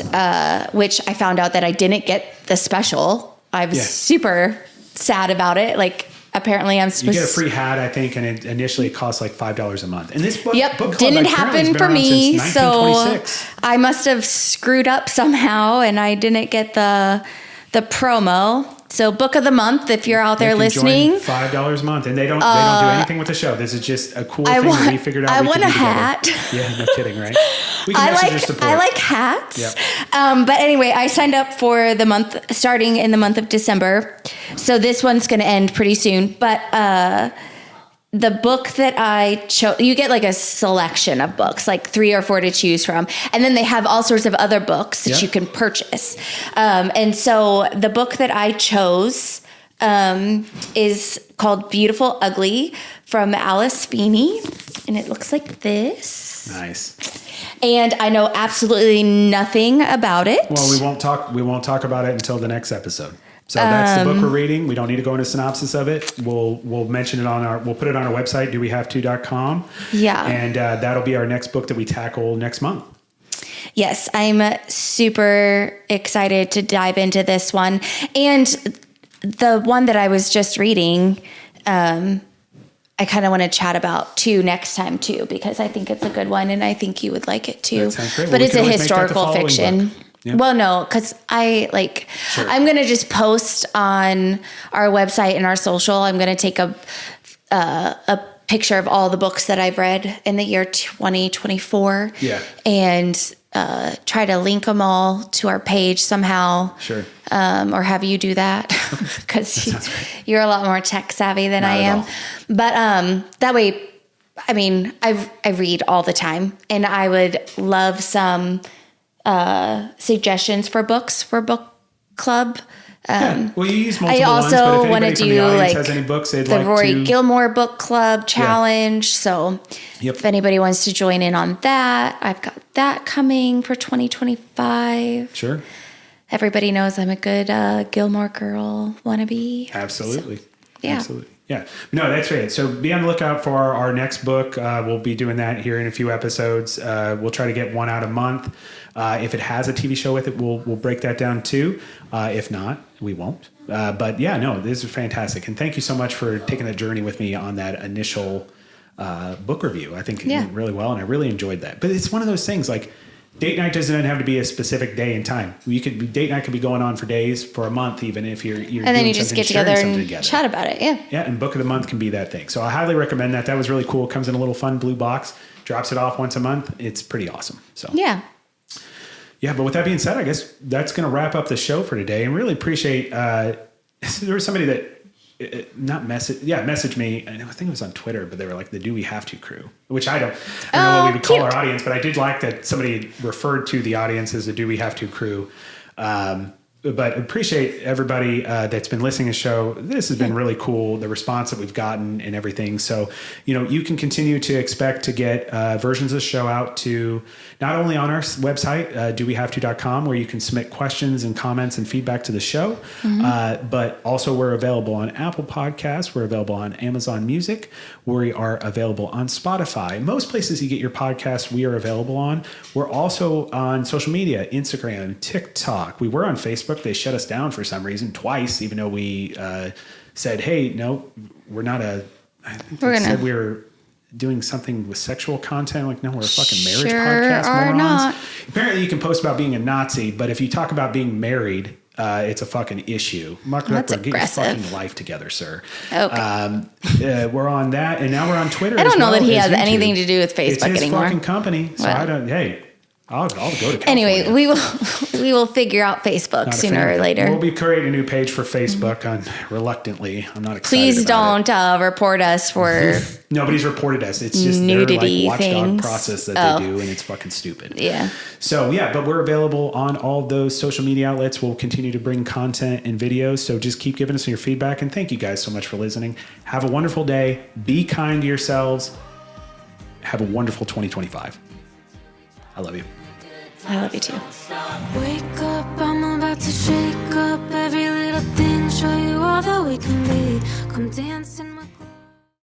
which I found out that I didn't get the special. I was super sad about it. Like, apparently I'm supposed to get a free hat, I think, and initially it costs like $5 a month. And this book, club didn't happen for me, so I must have screwed up somehow, and I didn't get the promo. So Book of the Month, if you're out there listening, $5 a month, and they don't do anything with the show. This is just a cool thing that we figured out. I want a hat. Yeah, no kidding, right? I like hats. Yep. But anyway, I signed up for the month starting in the month of December. So this one's going to end pretty soon. But the book that I chose, you get like a selection of books, like 3 or 4 to choose from. And then they have all sorts of other books that you can purchase. And so the book that I chose is called Beautiful Ugly from Alice Feeney. And it looks like this. Nice. And I know absolutely nothing about it. Well, we won't talk about it until the next episode. So that's the book we're reading. We don't need to go into synopsis of it. We'll mention it we'll put it on our website, dowehavето.com. Yeah. And that'll be our next book that we tackle next month. Yes, I'm super excited to dive into this one. And the one that I was just reading, I kind of want to chat about too next time too, because I think it's a good one and I think you would like it too. That sounds great. But well, it's a historical fiction. Yep. Well, no, because I'm going to just post on our website and our social. I'm going to take a picture of all the books that I've read in the year 2024. Yeah. And try to link them all to our page somehow. Sure. Or have you do that because you're a lot more tech savvy than I am. But that way, I mean, I read all the time, and I would love some suggestions for books for book club. Well, you use multiple I also ones, want to do like has any books they'd the like Rory to... Gilmore Book Club Challenge. So if anybody wants to join in on that, I've got that coming for 2025. Sure. Everybody knows I'm a good Gilmore girl wannabe. Absolutely. So, yeah. Absolutely. Yeah. No, that's great. So be on the lookout for our next book. We'll be doing that here in a few episodes. We'll try to get one out a month. If it has a TV show with it, we'll break that down too. If not, we won't. But yeah, no, this is fantastic. And thank you so much for taking the journey with me on that initial book review. I think it went really well, and I really enjoyed that. But it's one of those things like, date night doesn't have to be a specific day and time. Date night could be going on for days, for a month, even if you're and then you just get together and chat about it. Yeah. Yeah. And book of the month can be that thing. So I highly recommend that. That was really cool. It comes in a little fun blue box, drops it off once a month. It's pretty awesome. So yeah. But with that being said, I guess that's going to wrap up the show for today, and really appreciate, there was somebody that messaged me, and I think it was on Twitter, but they were like the Do We Have To crew, which I don't know what we would call our audience, but I did like that somebody referred to the audience as the Do We Have To crew. But appreciate everybody that's been listening to the show. This has been really cool, the response that we've gotten and everything. So, you can continue to expect to get versions of the show out to not only on our website, dowehavето.com, where you can submit questions and comments and feedback to the show, but also we're available on Apple Podcasts. We're available on Amazon Music. We are available on Spotify. Most places you get your podcasts, we are available on. We're also on social media, Instagram, TikTok. We were on Facebook. They shut us down for some reason twice, even though we said, hey, no, we're not I think they said we were doing something with sexual content. Like, no, we're a fucking marriage podcast, morons. Not. Apparently you can post about being a Nazi, but if you talk about being married, it's a fucking issue. Mark Zuckerberg, get your fucking life together, sir. Okay. We're on that, and now we're on Twitter. I don't know that he has anything to do with Facebook anymore. It's his fucking company, so I don't. Hey, I'll go to California. Anyway, we will figure out Facebook sooner or later. We'll be creating a new page for Facebook. Reluctantly, I'm not excited. Please don't report us for nobody's reported us. It's just nudity their watchdog things. Process that they do, and it's fucking stupid. Yeah. So but we're available on all those social media outlets. We'll continue to bring content and videos. So just keep giving us your feedback, and thank you guys so much for listening. Have a wonderful day. Be kind to yourselves. Have a wonderful 2025. I love you. I love you too. Wake up, I'm about to shake up every little thing, show you all that we can be. Come dancing.